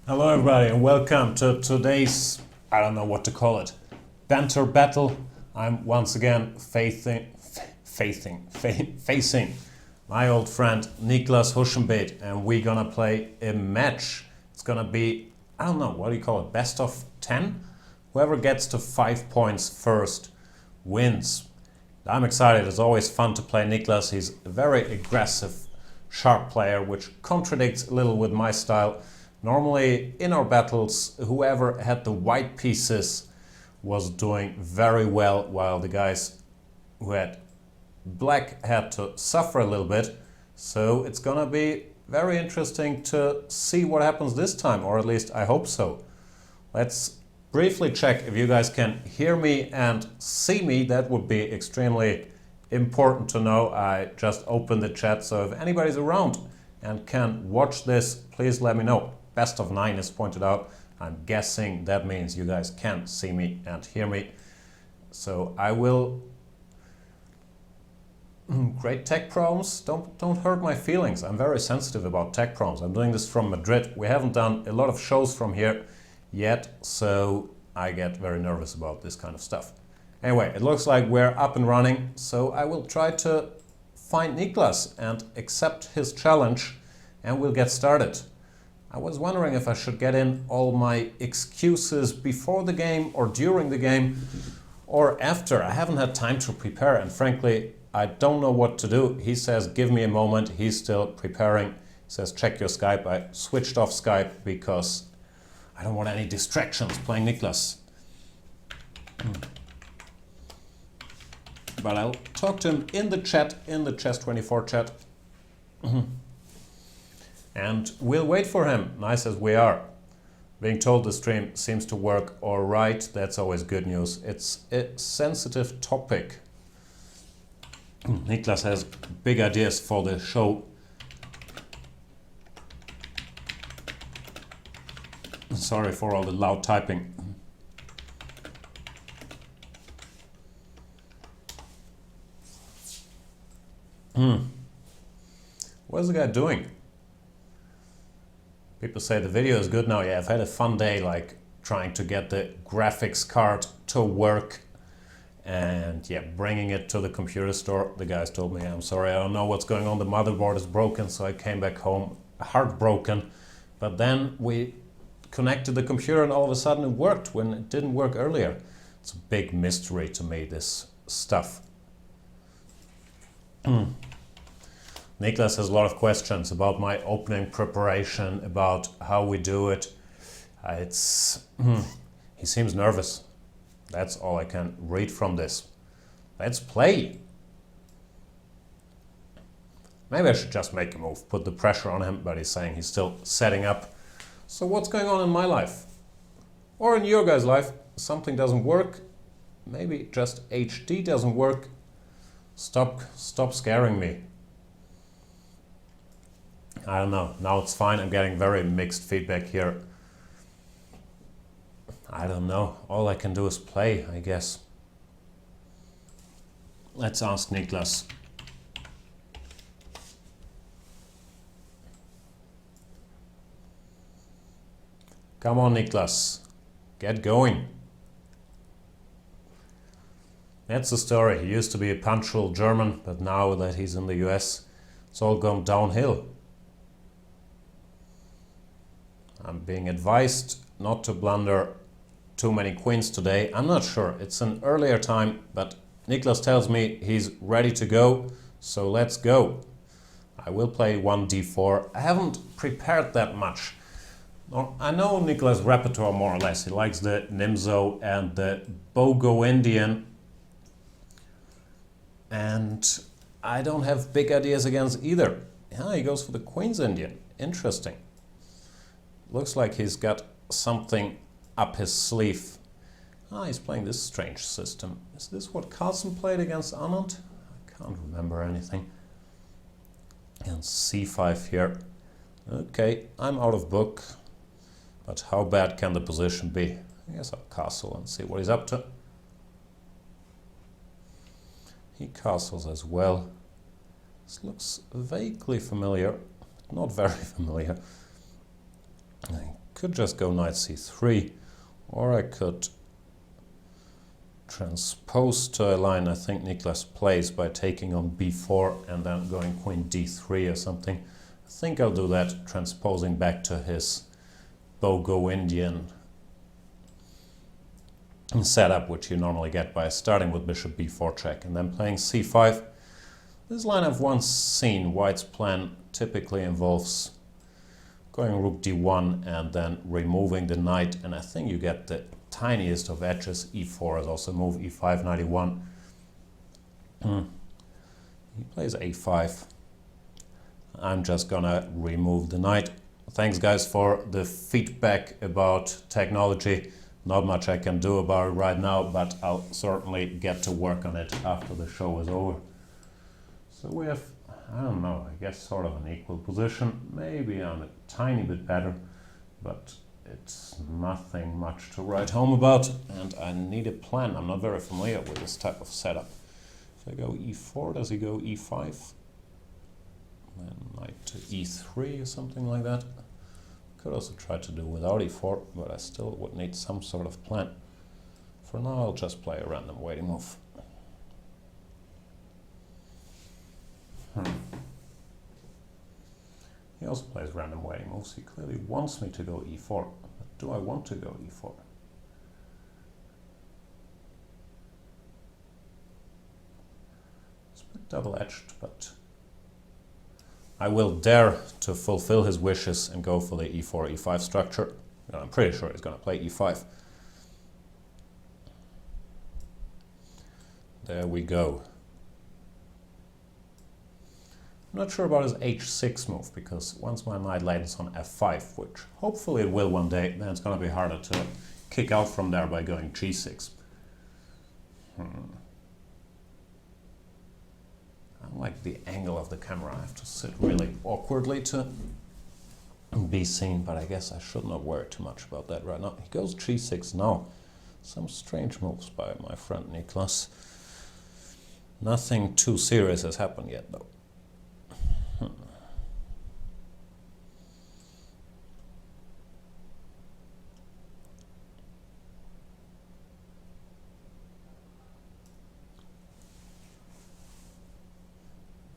Hello everybody and welcome to today's, I don't know what to call it, banter battle. I'm once again facing my old friend Niclas Huschenbeth, and we're gonna play a match. It's gonna be, I don't know, what do you call it, best of 10? Whoever gets to 5 points first wins. I'm excited. It's always fun to play Niclas. He's a very aggressive, sharp player, which contradicts a little with my style. Normally, in our battles, whoever had the white pieces was doing very well, while the guys who had black had to suffer a little bit. So it's gonna be very interesting to see what happens this time, or at least I hope so. Let's briefly check if you guys can hear me and see me. That would be extremely important to know. I just opened the chat, so if anybody's around and can watch this, please let me know. Best of 9 is pointed out. I'm guessing that means you guys can see me and hear me. So I will... Great tech problems. Don't hurt my feelings. I'm very sensitive about tech problems. I'm doing this from Madrid. We haven't done a lot of shows from here yet, so I get very nervous about this kind of stuff. Anyway, it looks like we're up and running, so I will try to find Niclas and accept his challenge, and we'll get started. I was wondering if I should get in all my excuses before the game or during the game or after. I haven't had time to prepare, and frankly, I don't know what to do. He says, give me a moment. He's still preparing. He says, check your Skype. I switched off Skype because I don't want any distractions playing Niclas. But I'll talk to him in the chat, in the Chess24 chat. And we'll wait for him, nice as we are. Being told the stream seems to work all right, that's always good news. It's a sensitive topic. Niclas has big ideas for the show. Sorry for all the loud typing. What is the guy doing? People say the video is good now. Yeah, I've had a fun day, like trying to get the graphics card to work and yeah, bringing it to the computer store. The guys told me, I'm sorry, I don't know what's going on. The motherboard is broken, so I came back home heartbroken. But then we connected the computer and all of a sudden it worked when it didn't work earlier. It's a big mystery to me, this stuff. Niclas has a lot of questions about my opening preparation, about how we do it. He seems nervous. That's all I can read from this. Let's play. Maybe I should just make a move, put the pressure on him, but he's saying he's still setting up. So what's going on in my life? Or in your guys' life? Something doesn't work. Maybe just HD doesn't work. Stop scaring me. I don't know. Now it's fine. I'm getting very mixed feedback here. I don't know. All I can do is play, I guess. Let's ask Niclas. Come on, Niclas. Get going. That's the story. He used to be a punctual German, but now that he's in the US, it's all gone downhill. I'm being advised not to blunder too many queens today. I'm not sure. It's an earlier time, but Niclas tells me he's ready to go, so let's go. I will play 1d4. I haven't prepared that much. I know Niclas' repertoire more or less. He likes the Nimzo and the Bogo Indian. And I don't have big ideas against either. Yeah, he goes for the Queen's Indian. Interesting. Looks like he's got something up his sleeve. Ah, he's playing this strange system. Is this what Carlsen played against Anand? I can't remember anything. And c5 here. Okay, I'm out of book. But how bad can the position be? I guess I'll castle and see what he's up to. He castles as well. This looks vaguely familiar, but not very familiar. I could just go knight c3, or I could transpose to a line I think Niclas plays by taking on b4 and then going queen d3 or something. I think I'll do that, transposing back to his Bogo Indian setup, which you normally get by starting with bishop b4 check and then playing c5. This line I've once seen. White's plan typically involves going rook d1 and then removing the knight, and I think you get the tiniest of edges. e4 is also move, e5, knight e1. He plays a5. I'm just gonna remove the knight. Thanks guys for the feedback about technology. Not much I can do about it right now, but I'll certainly get to work on it after the show is over. So we have, I don't know, I guess sort of an equal position. Maybe I'm a tiny bit better, but it's nothing much to write home about, and I need a plan. I'm not very familiar with this type of setup. If I go e4, does he go e5? Then knight to e3 or something like that. Could also try to do without e4, but I still would need some sort of plan. For now, I'll just play a random waiting move. He also plays random waiting moves. He clearly wants me to go e4. But do I want to go e4? It's a bit double-edged, but I will dare to fulfill his wishes and go for the e4, e5 structure. I'm pretty sure he's going to play e5. There we go. I'm not sure about his h6 move, because once my knight lands on f5, which hopefully it will one day, then it's going to be harder to kick out from there by going g6. I don't like the angle of the camera. I have to sit really awkwardly to be seen, but I guess I should not worry too much about that right now. He goes g6 now. Some strange moves by my friend Niclas. Nothing too serious has happened yet, though.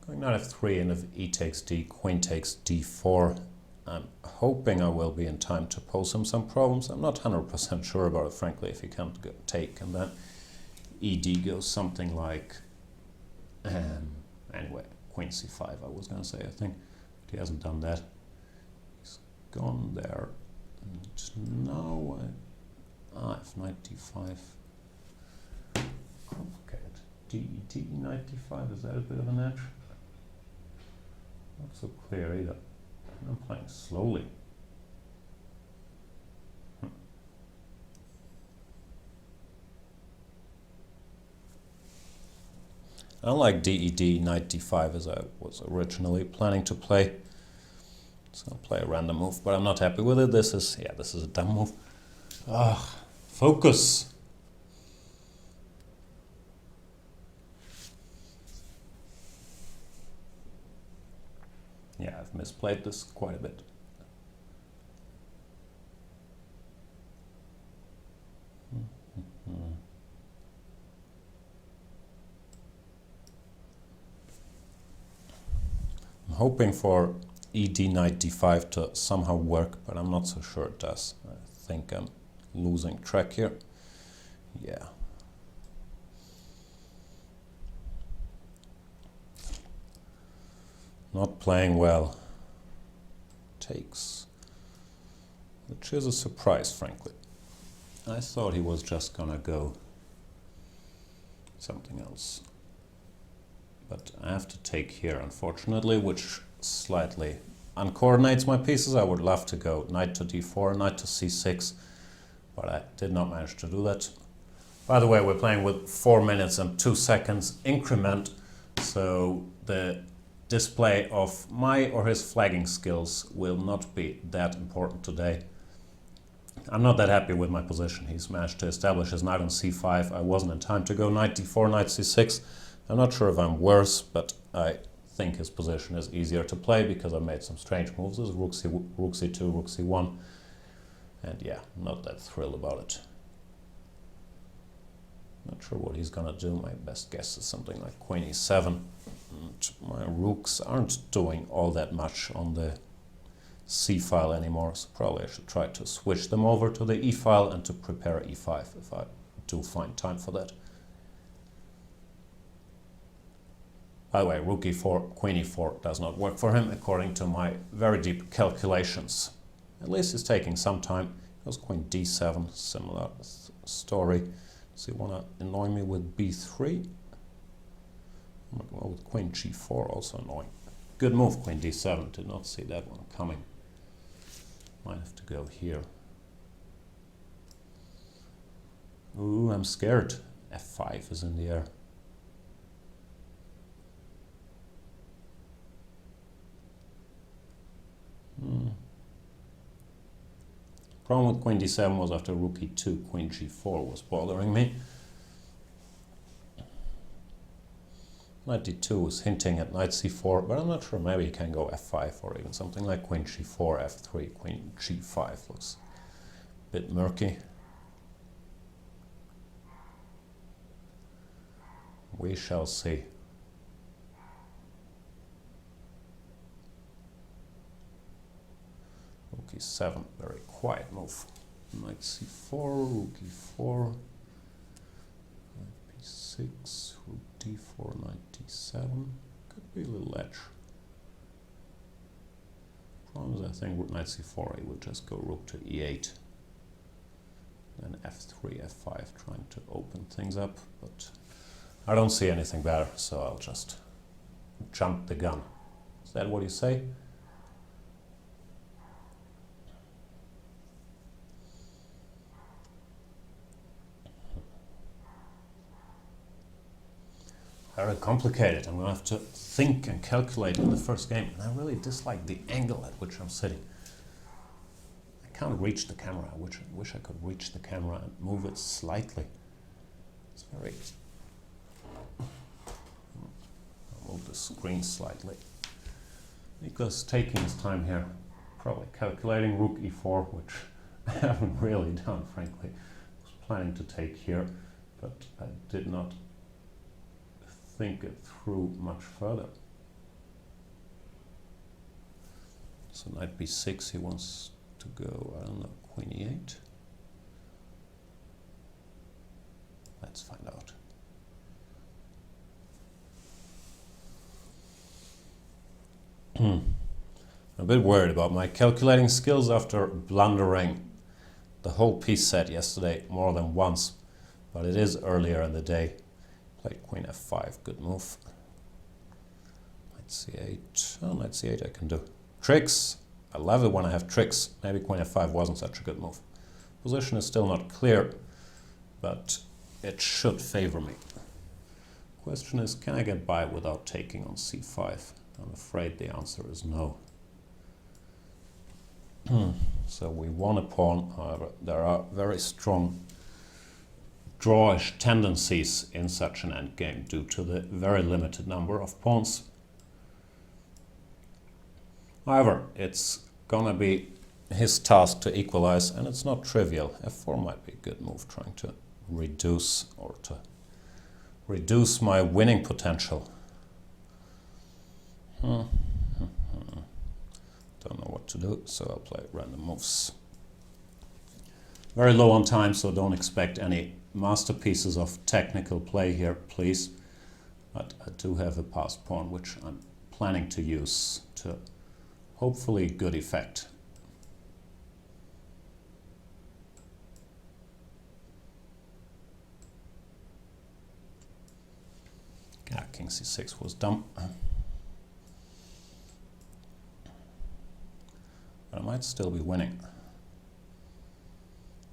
Going knight f3, and if e takes d, queen takes d4. I'm hoping I will be in time to pose him some problems. I'm not 100% sure about it, frankly, if he can't go take, and then ed goes something like, anyway, queen c5 I was going to say, I think. But he hasn't done that. He's gone there. And now if knight d5. Complicated. d, knight d5, is that a bit of an edge? Not so clear either. I'm playing slowly. Unlike DED, knight d5 as I was originally planning to play. So I'll play a random move, but I'm not happy with it. This is a dumb move. Focus! Yeah, I've misplayed this quite a bit. I'm hoping for ED knight d5 to somehow work, but I'm not so sure it does. I think I'm losing track here. Yeah. Not playing well. Takes. Which is a surprise, frankly. I thought he was just gonna go something else. But I have to take here, unfortunately, which slightly uncoordinates my pieces. I would love to go knight to d4, knight to c6, but I did not manage to do that. By the way, we're playing with 4 minutes and 2 seconds increment, so the display of my or his flagging skills will not be that important today. I'm not that happy with my position. He's managed to establish his knight on c5. I wasn't in time to go knight d4, knight c6. I'm not sure if I'm worse, but I think his position is easier to play because I made some strange moves. This is rook c2, rook c1. And yeah, not that thrilled about it. Not sure what he's gonna do. My best guess is something like Queen e7. And my rooks aren't doing all that much on the c file anymore, so probably I should try to switch them over to the e file and to prepare e5 if I do find time for that. By the way, rook e4, queen e4 does not work for him according to my very deep calculations. At least it's taking some time. Goes queen d7, similar story. Does he want to annoy me with b3? Well, with queen g4 also annoying. Good move, queen d7. Did not see that one coming. Might have to go here. Ooh, I'm scared. f5 is in the air. Problem with queen d7 was after rook e2, queen g4 was bothering me. Knight d2 is hinting at knight c4, but I'm not sure. Maybe he can go f5 or even something like queen g4, f3, queen g5 looks a bit murky. We shall see. Rook e7, very quiet move. Knight c4, rook e4, knight b6, rook d4, knight d7. Could be a little edge. Problem is, I think with knight c4 he would just go rook to e8. Then f3, f5, trying to open things up, but I don't see anything better, so I'll just jump the gun. Is that what you say? Very complicated. I'm going to have to think and calculate in the first game. And I really dislike the angle at which I'm sitting. I can't reach the camera. I wish I could reach the camera and move it slightly. It's very... I'll move the screen slightly. Niclas taking his time here. Probably calculating rook e4, which I haven't really done, frankly. I was planning to take here, but I did not think it through much further. So knight b6, he wants to go, I don't know, queen e8. Let's find out. I'm a bit worried about my calculating skills after blundering the whole piece set yesterday more than once, but it is earlier in the day. Played queen f5, good move. Knight c8, oh, knight c8 I can do. Tricks, I love it when I have tricks. Maybe queen f5 wasn't such a good move. Position is still not clear, but it should favor me. Question is, can I get by without taking on c5? I'm afraid the answer is no. So we won a pawn, however, there are very strong drawish tendencies in such an endgame due to the very limited number of pawns. However, it's gonna be his task to equalize, and it's not trivial. f4 might be a good move, trying to reduce my winning potential. Don't know what to do, so I'll play random moves. Very low on time, so don't expect any masterpieces of technical play here, please. But I do have a passed pawn, which I'm planning to use to hopefully good effect. Yeah, king c6 was dumb. But I might still be winning.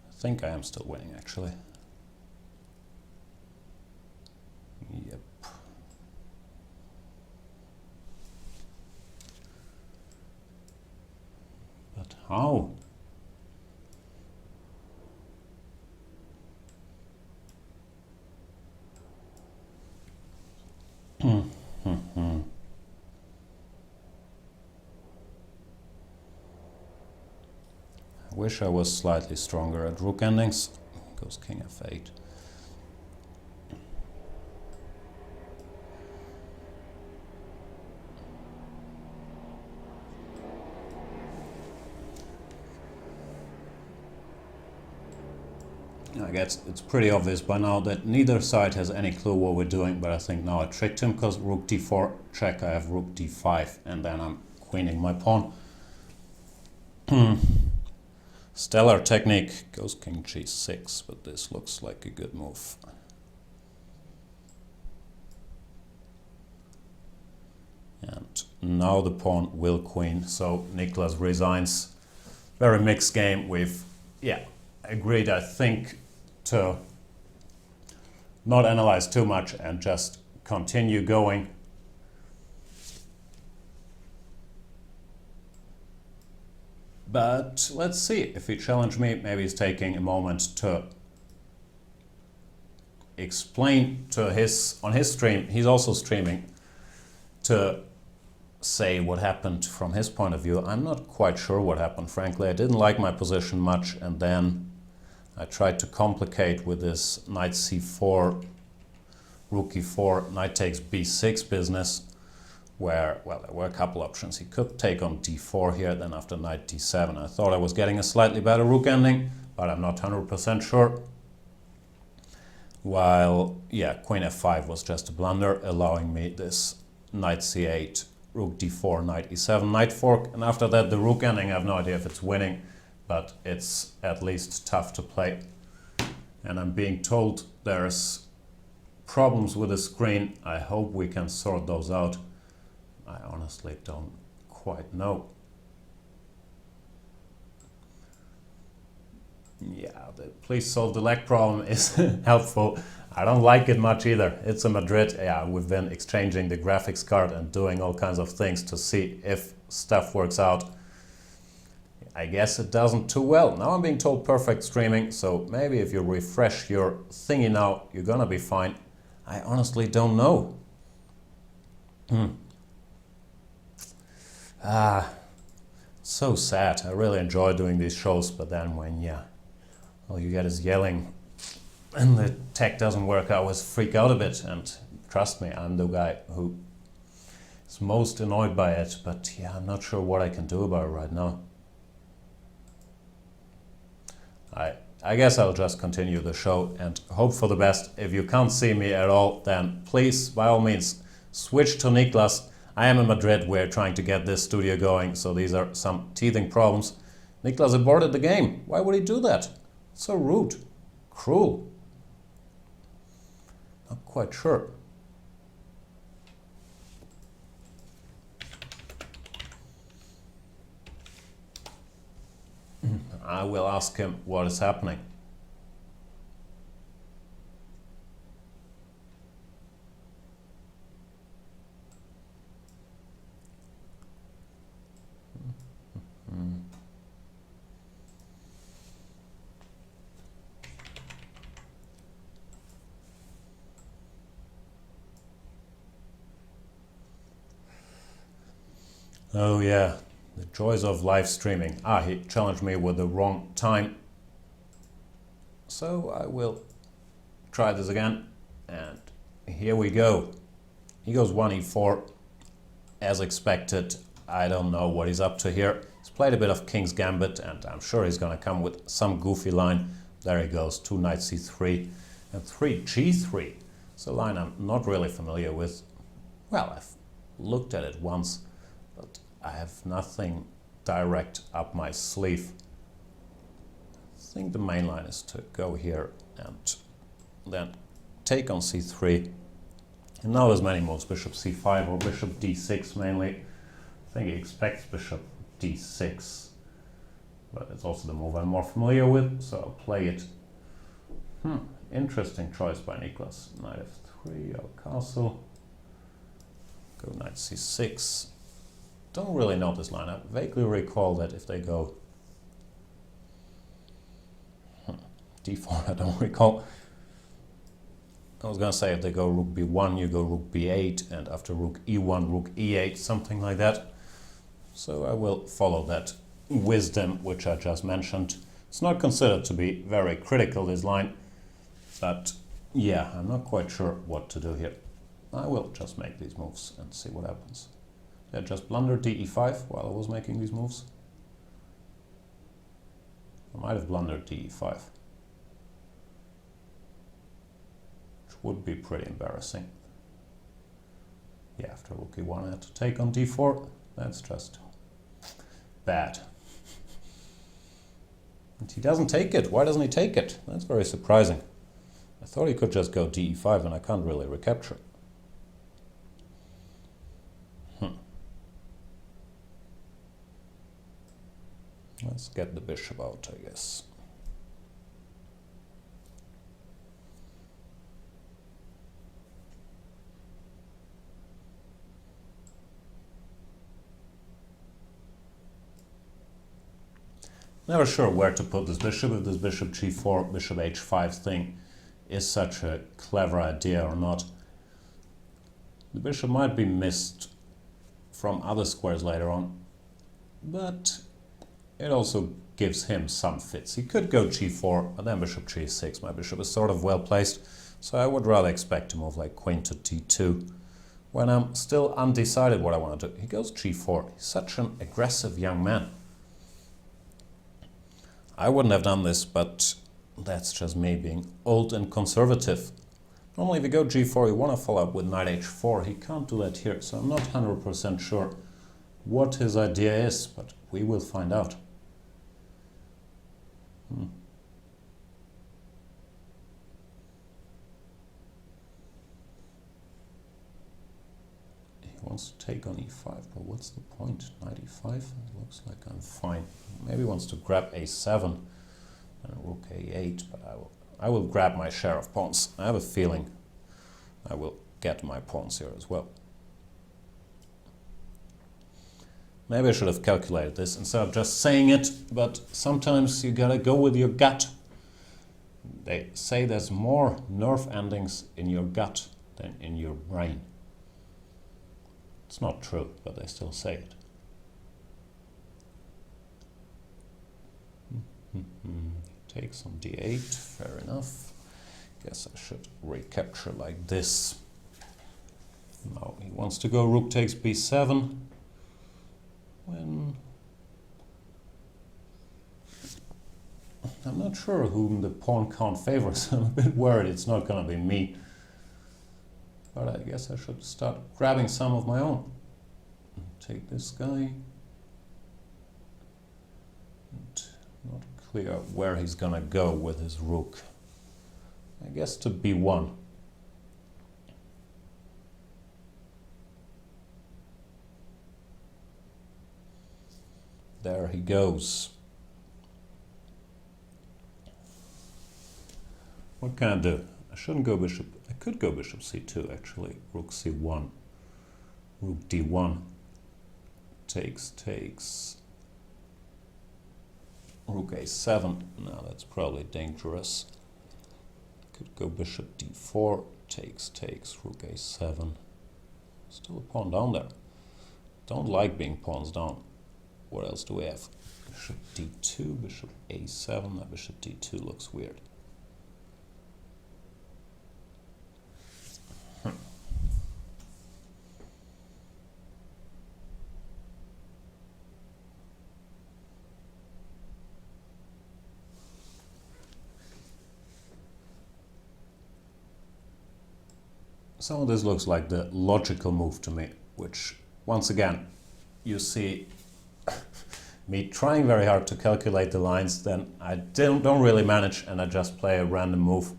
I think I am still winning, actually. Yep. But how? I wish I was slightly stronger at rook endings. Goes king f8. I guess it's pretty obvious by now that neither side has any clue what we're doing, but I think now I tricked him, because rook d4 check, I have rook d5, and then I'm queening my pawn. Stellar technique. Goes king g6, but this looks like a good move. And now the pawn will queen, so Niclas resigns. Very mixed game. We've, agreed, I think, to not analyze too much and just continue going. But let's see, if he challenged me, maybe he's taking a moment to explain to on his stream, he's also streaming, to say what happened from his point of view. I'm not quite sure what happened, frankly. I didn't like my position much, and then I tried to complicate with this knight c4, rook e4, knight takes b6 business, where, well, there were a couple options. He could take on d4 here, then after knight d7. I thought I was getting a slightly better rook ending, but I'm not 100% sure. While, queen f5 was just a blunder, allowing me this knight c8, rook d4, knight e7, knight fork, and after that the rook ending, I have no idea if it's winning, but it's at least tough to play. And I'm being told there's problems with the screen. I hope we can sort those out. I honestly don't quite know. Yeah, the please solve the lag problem is helpful. I don't like it much either. It's a Madrid. Yeah, we've been exchanging the graphics card and doing all kinds of things to see if stuff works out. I guess it doesn't too well. Now I'm being told perfect streaming, so maybe if you refresh your thingy now, you're gonna be fine. I honestly don't know. So sad. I really enjoy doing these shows, but then when, all you get is yelling and the tech doesn't work, I always freak out a bit. And trust me, I'm the guy who is most annoyed by it, but I'm not sure what I can do about it right now. I guess I'll just continue the show and hope for the best. If you can't see me at all, then please, by all means, switch to Niclas. I am in Madrid. We're trying to get this studio going, so these are some teething problems. Niclas aborted the game. Why would he do that? So rude. Cruel. Not quite sure. I will ask him what is happening. Oh yeah, the joys of live streaming. He challenged me with the wrong time. So I will try this again. And here we go. He goes 1e4 as expected. I don't know what he's up to here. He's played a bit of King's Gambit, and I'm sure he's gonna come with some goofy line. There he goes, 2 knight c3 and 3 g3. It's a line I'm not really familiar with. Well, I've looked at it once, but I have nothing direct up my sleeve. I think the main line is to go here and then take on c3. And now there's many moves, bishop c5 or bishop d6 mainly. I think he expects bishop d6, but it's also the move I'm more familiar with, so I'll play it. Interesting choice by Niclas. Knight f3 or castle. Go knight c6. Don't really know this line. I vaguely recall that if they go d4, I don't recall. I was gonna say if they go rook b1, you go rook b8, and after rook e1, rook e8, something like that. So I will follow that wisdom which I just mentioned. It's not considered to be very critical, this line, but yeah, I'm not quite sure what to do here. I will just make these moves and see what happens. Did I just blunder de5 while I was making these moves? I might have blundered de5, which would be pretty embarrassing. Yeah, after rook e1 I had to take on d4. That's just bad. And he doesn't take it. Why doesn't he take it? That's very surprising. I thought he could just go de5 and I can't really recapture. Let's get the bishop out, I guess. Never sure where to put this bishop, if this bishop g4, bishop h5 thing is such a clever idea or not. The bishop might be missed from other squares later on, but it also gives him some fits. He could go g4, and then bishop g6. My bishop is sort of well placed, so I would rather expect to move like queen to d2 when I'm still undecided what I want to do. He goes g4. He's such an aggressive young man. I wouldn't have done this, but that's just me being old and conservative. Normally if you go g4, you want to follow up with knight h4. He can't do that here, so I'm not 100% sure what his idea is, but we will find out. He wants to take on e5, but what's the point? Knight e5? It looks like I'm fine. Maybe he wants to grab a7 and rook a8, but I will grab my share of pawns. I have a feeling I will get my pawns here as well. Maybe I should have calculated this instead of just saying it, but sometimes you gotta go with your gut. They say there's more nerve endings in your gut than in your brain. It's not true, but they still say it. Takes on d8, fair enough. Guess I should recapture like this. Now he wants to go rook takes b7. When I'm not sure whom the pawn count favors. I'm a bit worried it's not going to be me. But I guess I should start grabbing some of my own. Take this guy. And not clear where he's going to go with his rook. I guess to b1. There he goes. What can I do? I shouldn't go bishop. I could go bishop c2 actually. Rook c1. Rook d1. Takes. Rook a7. Now that's probably dangerous. Could go bishop d4. Takes. Rook a7. Still a pawn down there. Don't like being pawns down. What else do we have? Bishop d2, bishop a7. Now bishop d2 looks weird. Some of this looks like the logical move to me, which once again you see me trying very hard to calculate the lines, then I don't really manage and I just play a random move.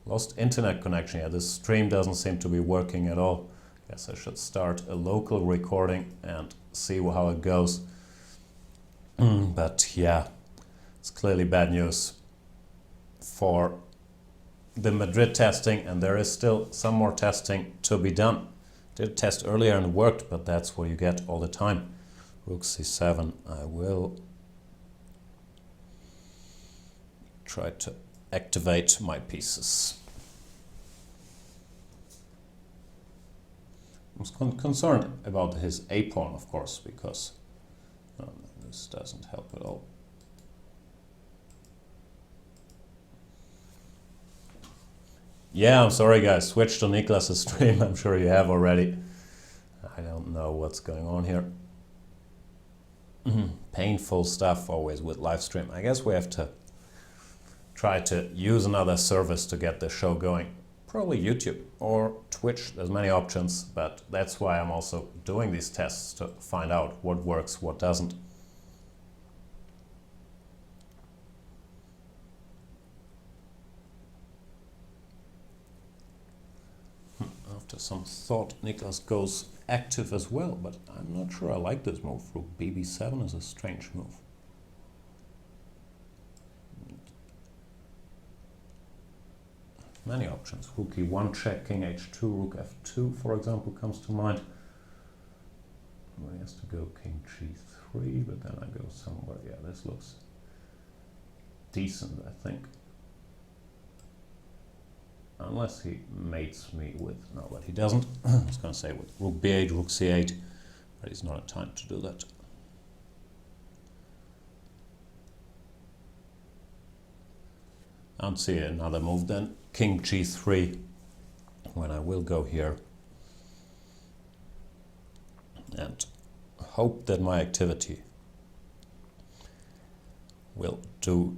Lost internet connection here. This stream doesn't seem to be working at all. Guess I should start a local recording and see how it goes. But yeah, it's clearly bad news for the Madrid testing, and there is still some more testing to be done. Did test earlier and it worked, but that's what you get all the time. Rook c7. I will try to activate my pieces. I'm concerned about his a pawn, of course, because This doesn't help at all. Yeah, I'm sorry guys, switch to Niclas' stream, I'm sure you have already. I don't know what's going on here. Painful stuff always with live stream. I guess we have to try to use another service to get the show going. Probably YouTube or Twitch, there's many options, but that's why I'm also doing these tests to find out what works, what doesn't. After some thought, Niclas goes active as well, but I'm not sure I like this move. Rook BB7 is a strange move. Many options. Rook E1 check, King H2, Rook F2, for example, comes to mind. Well, he has to go King G3, but then I go somewhere. Yeah, this looks decent, I think. Unless he mates me with, no, but he doesn't. I was going to say with Rook B8, Rook C8, but he's not in time to do that. I don't see another move then. King G3, when I will go here and hope that my activity will do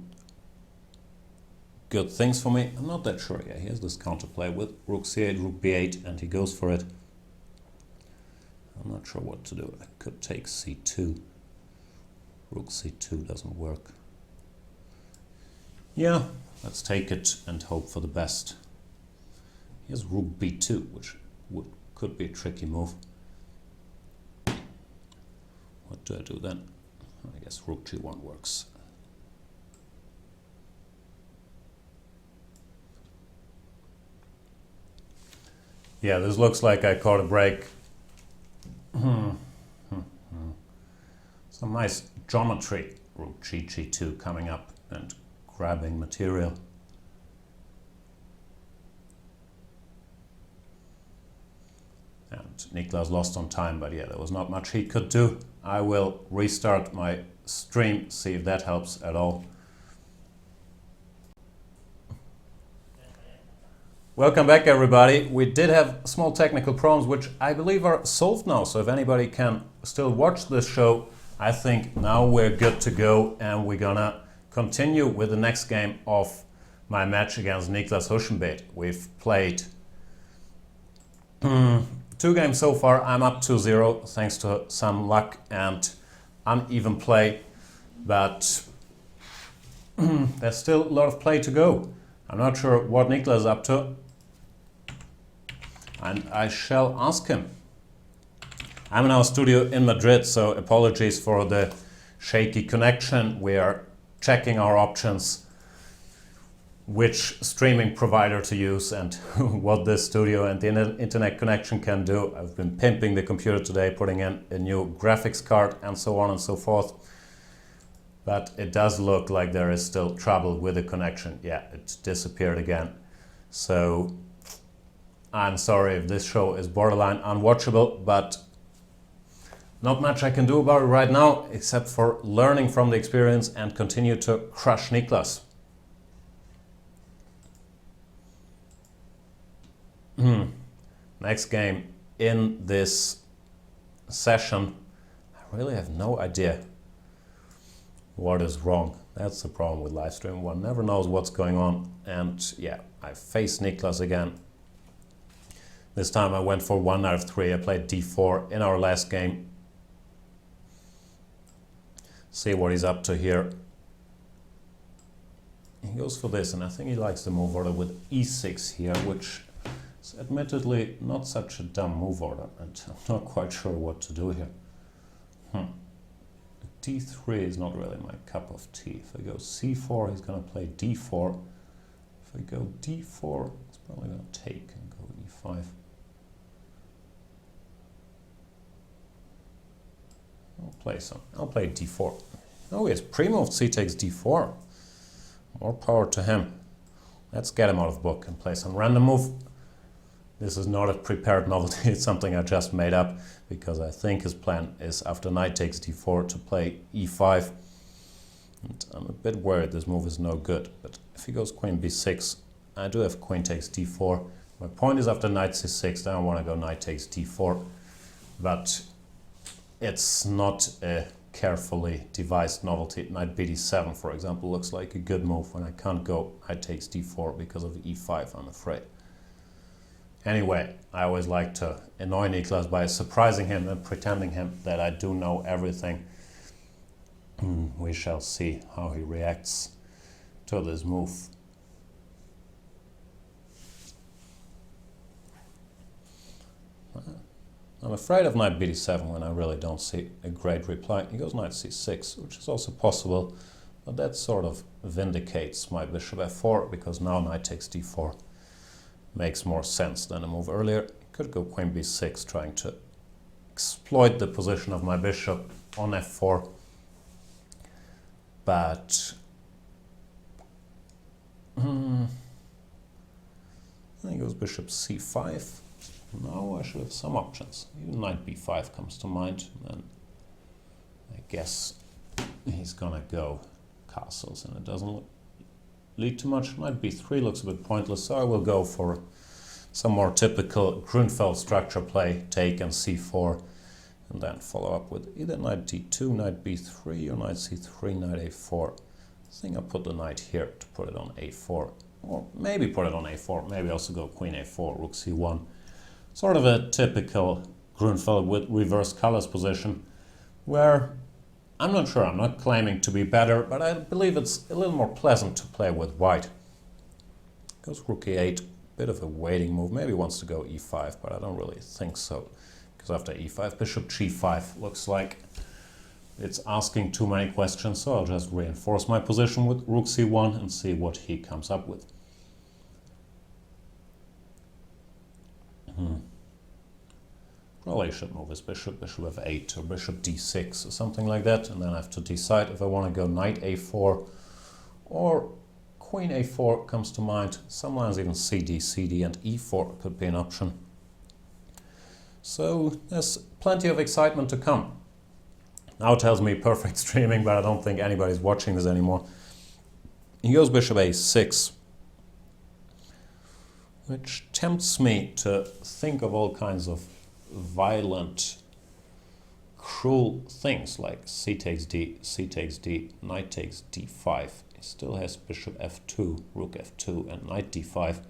good things for me. I'm not that sure. Yeah, here's this counterplay with Rook C8, Rook B8, and he goes for it. I'm not sure what to do. I could take C2. Rook C2 doesn't work. Yeah, let's take it and hope for the best. Here's Rook B2, which could be a tricky move. What do I do then? I guess Rook G1 works. Yeah, this looks like I caught a break. Some nice geometry. Rook G2 coming up and grabbing material. And Niclas lost on time, but yeah, there was not much he could do. I will restart my stream, see if that helps at all. Welcome back everybody. We did have small technical problems which I believe are solved now, so if anybody can still watch this show, I think now we're good to go and we're gonna continue with the next game of my match against Niclas Huschenbeth. We've played 2 games so far. I'm up 2-0 thanks to some luck and uneven play, but there's still a lot of play to go. I'm not sure what Niclas is up to, and I shall ask him. I'm in our studio in Madrid, so apologies for the shaky connection. We are checking our options, which streaming provider to use and what this studio and the internet connection can do. I've been pimping the computer today, putting in a new graphics card and so on and so forth. But it does look like there is still trouble with the connection. Yeah, it disappeared again. So I'm sorry if this show is borderline unwatchable, but not much I can do about it right now, except for learning from the experience and continue to crush Niclas. Next game in this session, I really have no idea what is wrong. That's the problem with live stream. One never knows what's going on. And yeah, I faced Niclas again. This time I went for 1 out of 3. I played d4 in our last game. See what he's up to here. He goes for this, and I think he likes the move order with e6 here, which is admittedly not such a dumb move order, and I'm not quite sure what to do here. D3 is not really my cup of tea. If I go c4, he's going to play d4. If I go d4, it's probably going to take and go e5. I'll play d4. Oh, he has pre-moved c takes d4. More power to him. Let's get him out of book and play some random move. This is not a prepared novelty, it's something I just made up because I think his plan is after knight takes d4 to play e5. And I'm a bit worried this move is no good, but if he goes queen b6, I do have queen takes d4. My point is after knight c6, then I want to go knight takes d4, but it's not a carefully devised novelty. Knight bd7, for example, looks like a good move when I can't go knight takes d4 because of e5, I'm afraid. Anyway, I always like to annoy Niclas by surprising him and pretending him that I do know everything. We shall see how he reacts to this move. I'm afraid of knight bd7 when I really don't see a great reply. He goes knight c6, which is also possible, but that sort of vindicates my bishop f4, because now knight takes d4 makes more sense than a move earlier. Could go queen b6, trying to exploit the position of my bishop on f4, but then he goes bishop c5. Now I should have some options. Even knight b5 comes to mind, and I guess he's gonna go castles, and it doesn't lead to much. Knight b3 looks a bit pointless, so I will go for some more typical Grunfeld structure play, take and c4, and then follow up with either knight d2, knight b3, or knight c3, knight a4. I think I'll put the knight here to put it on a4, or maybe put it on a4, maybe also go queen a4, rook c1. Sort of a typical Grunfeld with reverse colors position, where I'm not sure, I'm not claiming to be better, but I believe it's a little more pleasant to play with white. Goes rook e8, bit of a waiting move, maybe wants to go e5, but I don't really think so, because after e5, bishop g5 looks like it's asking too many questions, so I'll just reinforce my position with rook c1 and see what he comes up with. Probably should move his bishop f8 or bishop d6 or something like that, and then I have to decide if I want to go knight a4 or queen a4 comes to mind. Sometimes even cd, and e4 could be an option. So there's plenty of excitement to come. Now tells me perfect streaming, but I don't think anybody's watching this anymore. He goes bishop a6, which tempts me to think of all kinds of violent, cruel things like c takes d, knight takes d5. He still has bishop f2, rook f2, and knight d5.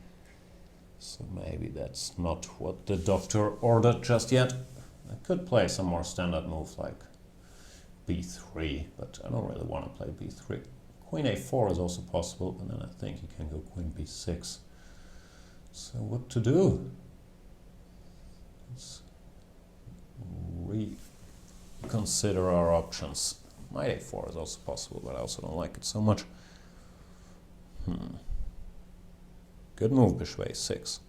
So maybe that's not what the doctor ordered just yet. I could play some more standard moves like b3, but I don't really want to play b3. Queen a4 is also possible, but then I think you can go queen b6. So what to do? Let's reconsider our options. Knight a4 is also possible, but I also don't like it so much. Good move, bishop a6.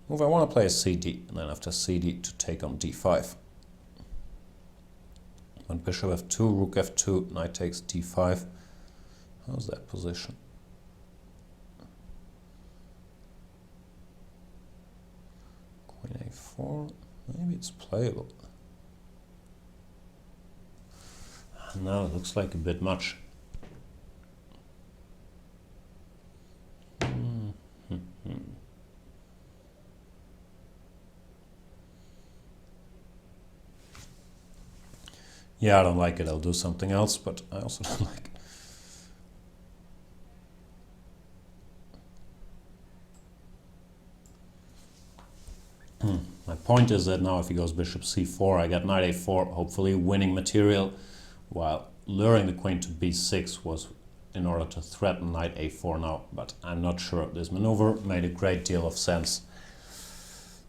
Move I want to play is cd, and then after cd to take on d5. When bishop f2, rook f2, knight takes d5. How's that position? Queen a4, maybe it's playable. No, it looks like a bit much. Yeah, I don't like it, I'll do something else, but I also don't like it. My point is that now if he goes bishop c4, I get knight a4, hopefully winning material, while luring the queen to b6 was in order to threaten knight a4 now, but I'm not sure this maneuver made a great deal of sense,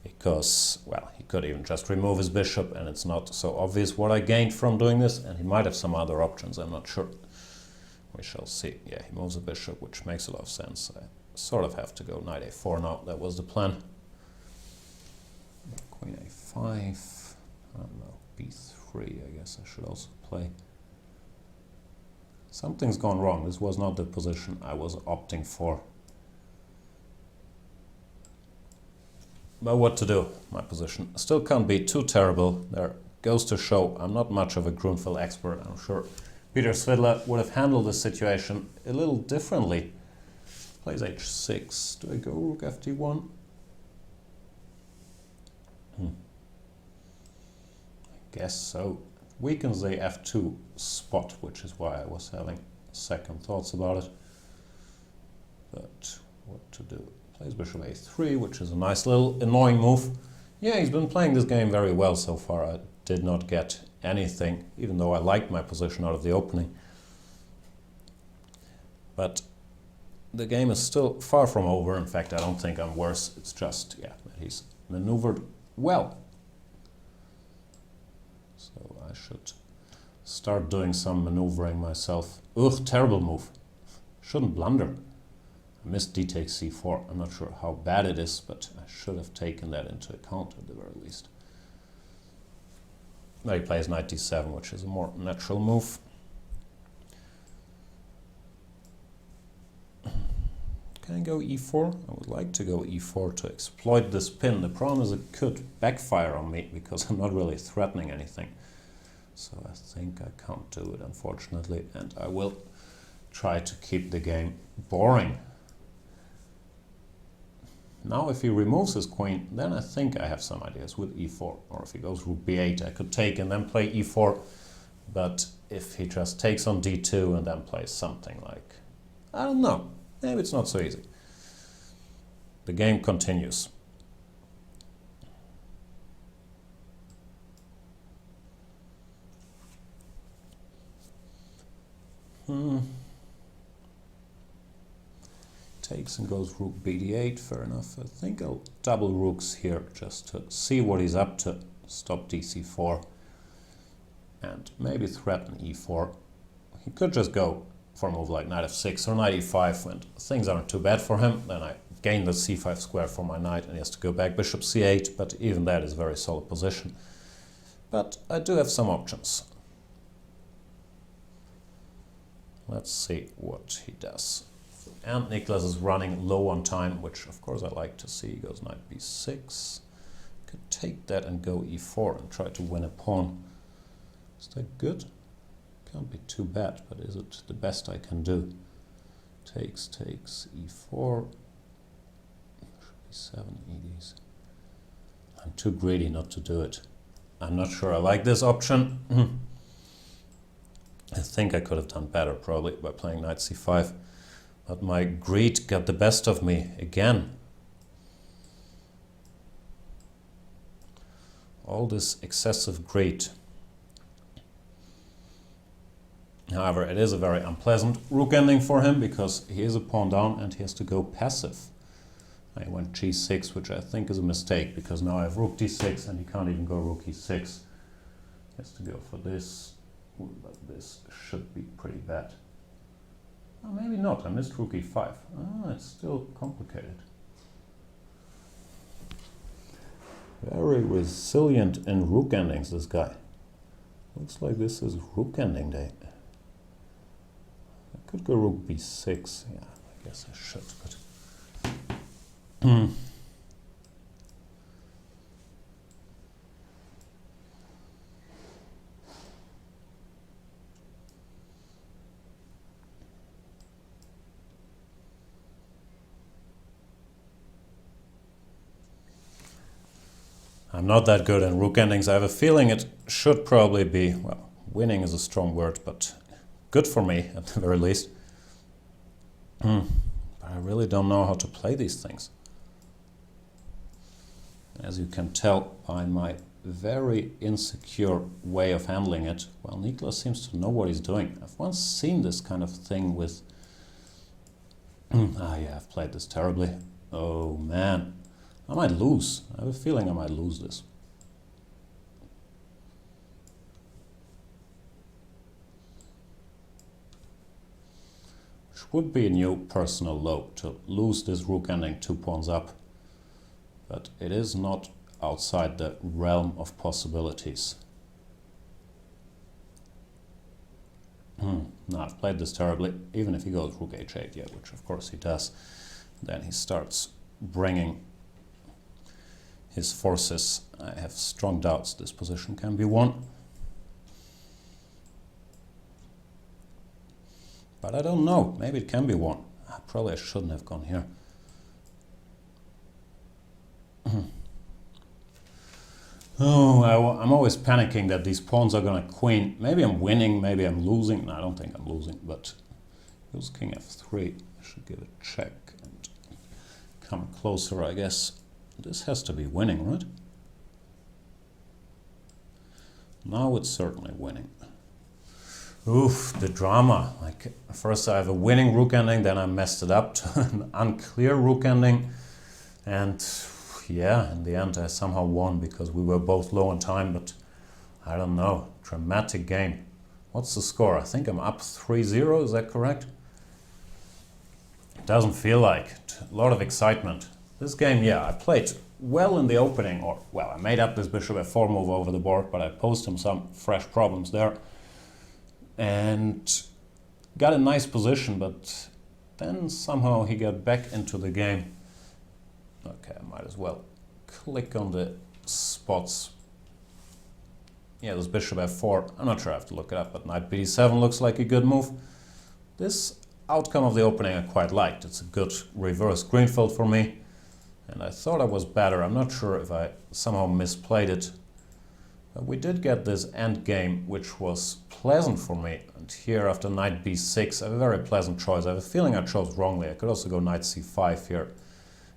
because, well, he could even just remove his bishop, and it's not so obvious what I gained from doing this, and he might have some other options, I'm not sure. We shall see. Yeah, he moves a bishop, which makes a lot of sense. I sort of have to go knight a4 now, that was the plan. Queen a5, I don't know, b3 I guess I should also play. Something's gone wrong, this was not the position I was opting for. But what to do? My position still can't be too terrible. There goes to show I'm not much of a Grunfeld expert. I'm sure Peter Svidler would have handled this situation a little differently. Plays h6. Do I go rook fd1? I guess so. Weakens the f2 spot, which is why I was having second thoughts about it. But what to do? Plays bishop a3, which is a nice little annoying move. Yeah, he's been playing this game very well so far. I did not get anything, even though I liked my position out of the opening. But the game is still far from over. In fact, I don't think I'm worse. It's just, yeah, that he's maneuvered well. So I should start doing some maneuvering myself. Ugh, terrible move. Shouldn't blunder. I missed d takes c4. I'm not sure how bad it is, but I should have taken that into account at the very least. Now he plays knight d7, which is a more natural move. Can I go e4? I would like to go e4 to exploit this pin. The problem is it could backfire on me because I'm not really threatening anything. So I think I can't do it, unfortunately, and I will try to keep the game boring. Now if he removes his queen, then I think I have some ideas with e4. Or if he goes rook b8, I could take and then play e4. But if he just takes on d2 and then plays something like, I don't know, maybe it's not so easy. The game continues. Takes and goes rook bd8, fair enough. I think I'll double rooks here just to see what he's up to. Stop dc4 and maybe threaten e4. He could just go for a move like knight f6 or knight e5 and things aren't too bad for him. Then I gain the c5 square for my knight and he has to go back bishop c8, but even that is a very solid position. But I do have some options. Let's see what he does. And Niclas is running low on time, which of course I like to see. He goes knight b6. Could take that and go e4 and try to win a pawn. Is that good? Can't be too bad, but is it the best I can do? Takes, e4. Should be 7 EDs. I'm too greedy not to do it. I'm not sure I like this option. I think I could have done better probably by playing knight c5. But my greed got the best of me again. All this excessive greed. However, it is a very unpleasant rook ending for him because he is a pawn down and he has to go passive. I went g6, which I think is a mistake because now I have rook d6 and he can't even go rook e6. He has to go for this, but this should be pretty bad. Oh, maybe not. I missed rook e5. Ah, it's still complicated. Very resilient in rook endings, this guy. Looks like this is rook ending day. I could go rook b6. Yeah, I guess I should, but... I'm not that good in rook endings. I have a feeling it should probably be, well, winning is a strong word, but good for me at the very least. But I really don't know how to play these things. As you can tell by my very insecure way of handling it, well, Niclas seems to know what he's doing. I've once seen this kind of thing with... yeah, I've played this terribly. Oh, man. I might lose. I have a feeling I might lose this. Which would be a new personal low, to lose this rook ending 2 pawns up. But it is not outside the realm of possibilities. No, I've played this terribly. Even if he goes rook h8, yeah, which of course he does, then he starts bringing his forces. I have strong doubts this position can be won. But I don't know, maybe it can be won. Probably I shouldn't have gone here. Oh, I'm always panicking that these pawns are gonna queen. Maybe I'm winning, maybe I'm losing. No, I don't think I'm losing, but it was king f3. I should give a check and come closer, I guess. This has to be winning, right? Now it's certainly winning. Oof, the drama. Like, first I have a winning rook ending, then I messed it up to an unclear rook ending. And yeah, in the end I somehow won because we were both low on time, but I don't know. Dramatic game. What's the score? I think I'm up 3-0, is that correct? It doesn't feel like it. A lot of excitement. This game, yeah, I played well in the opening, or, well, I made up this bishop f4 move over the board, but I posed him some fresh problems there. And got a nice position, but then somehow he got back into the game. Okay, I might as well click on the spots. Yeah, this bishop f4, I'm not sure, I have to look it up, but knight bd7 looks like a good move. This outcome of the opening I quite liked. It's a good reverse greenfield for me, and I thought I was better. I'm not sure if I somehow misplayed it. But we did get this endgame, which was pleasant for me. And here, after knight b6, I have a very pleasant choice. I have a feeling I chose wrongly. I could also go knight c5 here.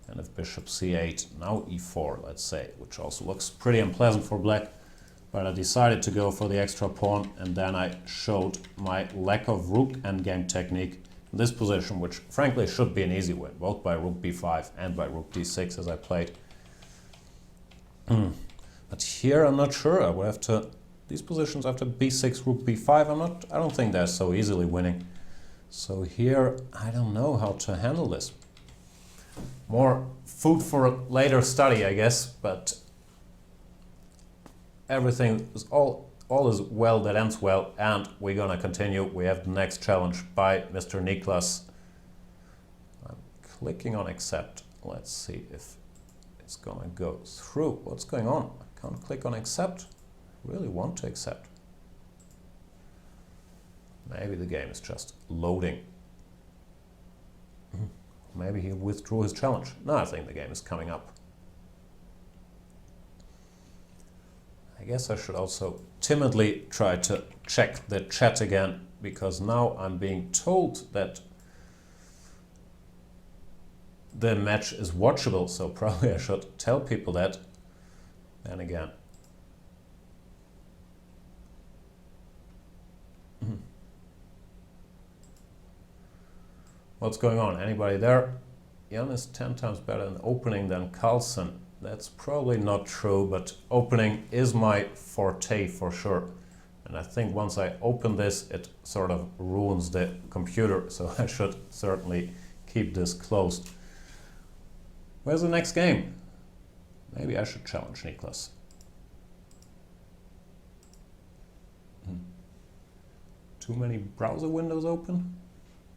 And if bishop c8, now e4, let's say, which also looks pretty unpleasant for black. But I decided to go for the extra pawn, and then I showed my lack of rook endgame technique in this position, which frankly should be an easy win, both by rook b5 and by rook d6 as I played. But here I'm not sure. I would have to, these positions after b6, rook b5, I don't think they're so easily winning. So here I don't know how to handle this. More food for later study, I guess, but everything is all is well that ends well, and we're gonna continue. We have the next challenge by Mr. Niclas. I'm clicking on accept. Let's see if it's gonna go through. What's going on? I can't click on accept. I really want to accept. Maybe the game is just loading. Maybe he withdrew his challenge. No, I think the game is coming up. I guess I should also timidly try to check the chat again, because now I'm being told that the match is watchable, so probably I should tell people that. Then again. What's going on? Anybody there? Jan is 10 times better in opening than Carlsen. That's probably not true, but opening is my forte for sure. And I think once I open this, it sort of ruins the computer, so I should certainly keep this closed. Where's the next game? Maybe I should challenge Niclas. Too many browser windows open?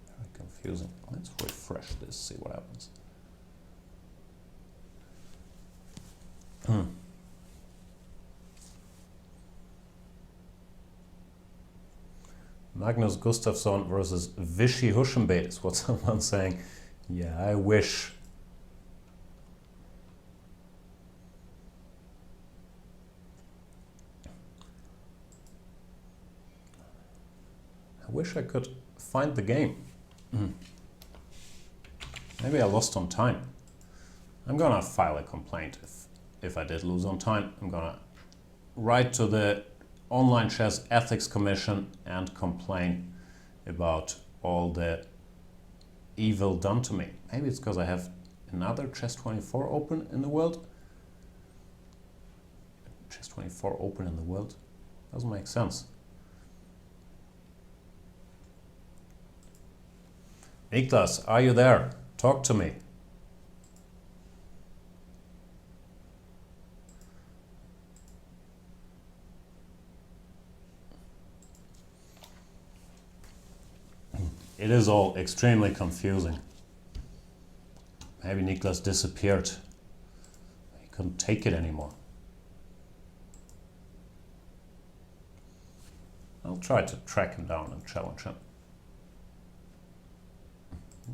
Very confusing. Let's refresh this, see what happens. Magnus Gustafsson versus Vichy Huschenbeth is what someone's saying. Yeah, I wish. I wish I could find the game. Maybe I lost on time. I'm gonna file a complaint if I did lose on time. I'm gonna write to the Online Chess Ethics Commission and complain about all the evil done to me. Maybe it's because I have another Chess24 open in the world. Chess24 open in the world? Doesn't make sense. Niclas, are you there? Talk to me. It is all extremely confusing. Maybe Niclas disappeared. He couldn't take it anymore. I'll try to track him down and challenge him.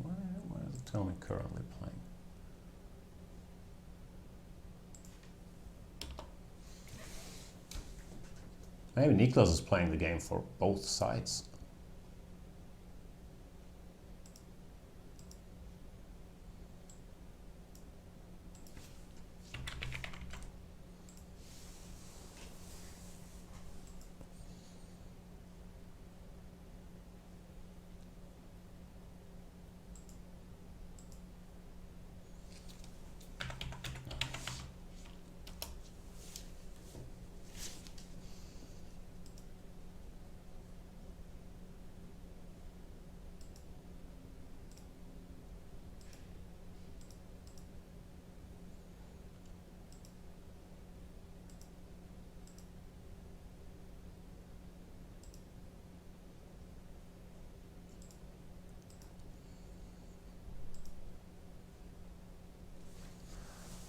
Where is Tony currently playing? Maybe Niclas is playing the game for both sides.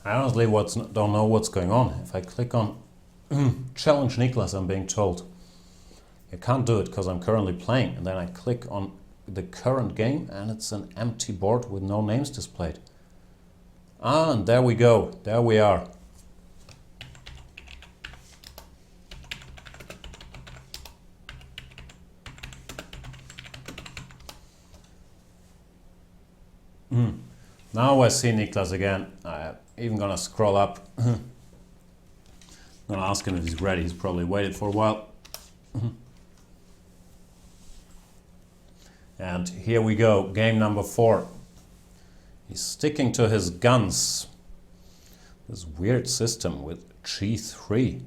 I honestly don't know what's going on. If I click on challenge Niclas, I'm being told I can't do it because I'm currently playing. And then I click on the current game and it's an empty board with no names displayed. Ah, and there we go. There we are. Now I see Niclas again. I'm even gonna scroll up. I'm gonna ask him if he's ready. He's probably waited for a while. And here we go, game number 4. He's sticking to his guns. This weird system with G3.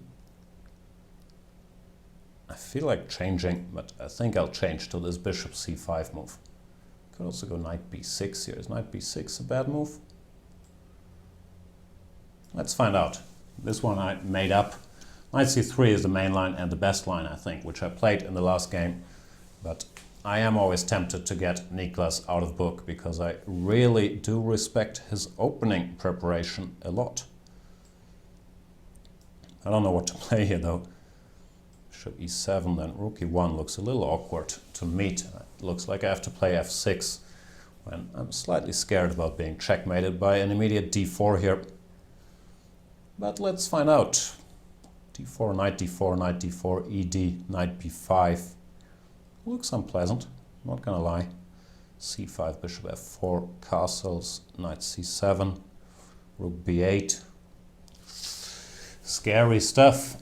I feel like changing, but I think I'll change to this bishop C5 move. Could also go knight B6 here. Is knight B6 a bad move? Let's find out. This one I made up. Knight C3 is the main line and the best line, I think, which I played in the last game. But I am always tempted to get Niclas out of book because I really do respect his opening preparation a lot. I don't know what to play here though. Bishop E7, then rook E1 looks a little awkward to meet. It looks like I have to play F6 when I'm slightly scared about being checkmated by an immediate D4 here. But let's find out. D4, knight D4, knight D4, ED, knight B5. Looks unpleasant, not gonna lie. C5, bishop F4, castles, knight C7, rook B8. Scary stuff.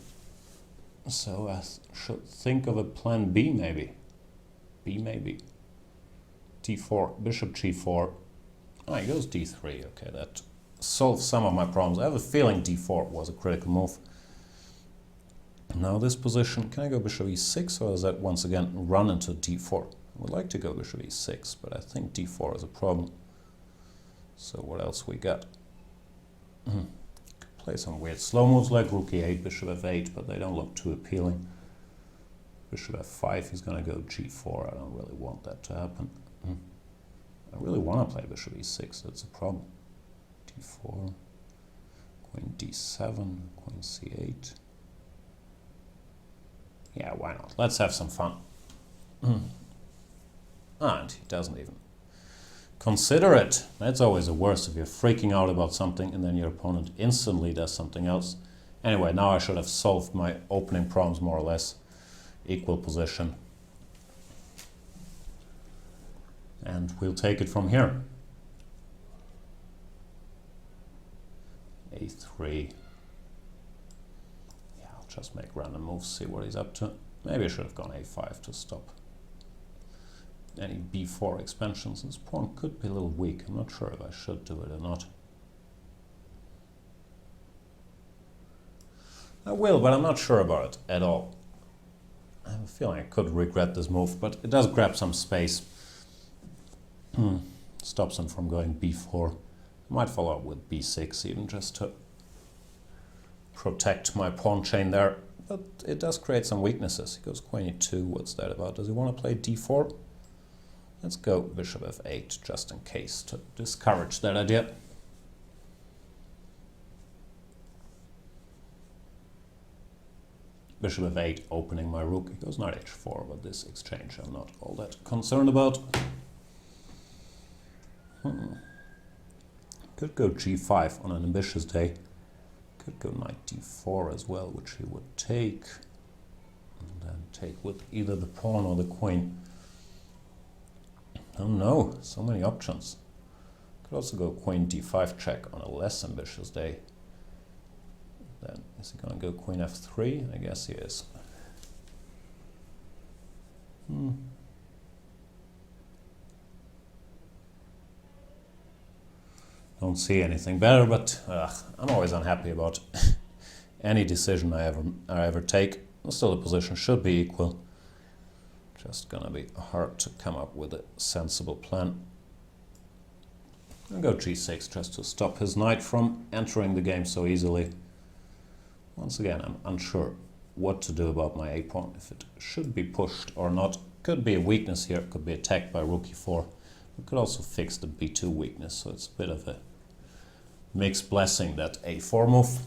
So I should think of a plan B maybe. B maybe. D4, bishop G4. Oh, he goes D3. Okay, that solves some of my problems. I have a feeling D4 was a critical move. Now this position, can I go bishop E6 or does that once again run into D4? I would like to go bishop E6, but I think D4 is a problem. So what else we got? Play some weird slow moves like rook E8, bishop F8, but they don't look too appealing. Bishop F5, he's going to go G4. I don't really want that to happen. I really want to play bishop E6, that's a problem. D4, queen D7, queen C8. Yeah, why not? Let's have some fun. And he doesn't even consider it. That's always the worst if you're freaking out about something and then your opponent instantly does something else. Anyway, now I should have solved my opening problems more or less. Equal position. And we'll take it from here. A3. Yeah, I'll just make random moves, see what he's up to. Maybe I should have gone A5 to stop any B4 expansions. This pawn could be a little weak. I'm not sure if I should do it or not. I will, but I'm not sure about it at all. I have a feeling I could regret this move, but it does grab some space. Stops him from going B4. I might follow up with B6 even just to protect my pawn chain there. But it does create some weaknesses. He goes queen E2. What's that about? Does he want to play D4? Let's go bishop F8 just in case to discourage that idea. bishop f8 opening my rook. He goes knight h4, but this exchange I'm not all that concerned about. Could go g5 on an ambitious day. Could go knight d4 as well, which he would take. And then take with either the pawn or the queen. Oh no, so many options. Could also go queen d5 check on a less ambitious day. Then is he going to go queen f3? I guess he is. Don't see anything better, but I'm always unhappy about any decision I ever take. Still, the position should be equal. Just gonna be hard to come up with a sensible plan. I'll go g6 just to stop his knight from entering the game so easily. Once again, I'm unsure what to do about my a-pawn, if it should be pushed or not. Could be a weakness here, could be attacked by rook e4. We could also fix the b2 weakness, so it's a bit of a mixed blessing, that a4 move.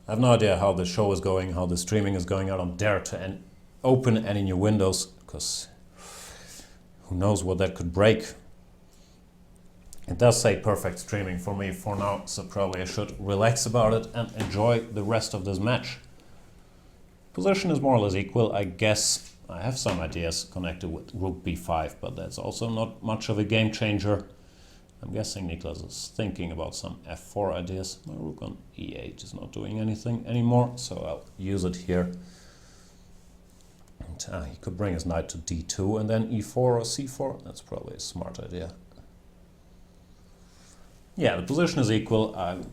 I have no idea how the show is going, how the streaming is going. I don't dare to open any new windows, because who knows what that could break. It does say perfect streaming for me for now, so probably I should relax about it and enjoy the rest of this match. Position is more or less equal. I guess I have some ideas connected with rook b5, but that's also not much of a game changer. I'm guessing Niclas is thinking about some f4 ideas. My rook on e8 is not doing anything anymore, so I'll use it here. And, he could bring his knight to d2 and then e4 or c4. That's probably a smart idea. Yeah, the position is equal. I'm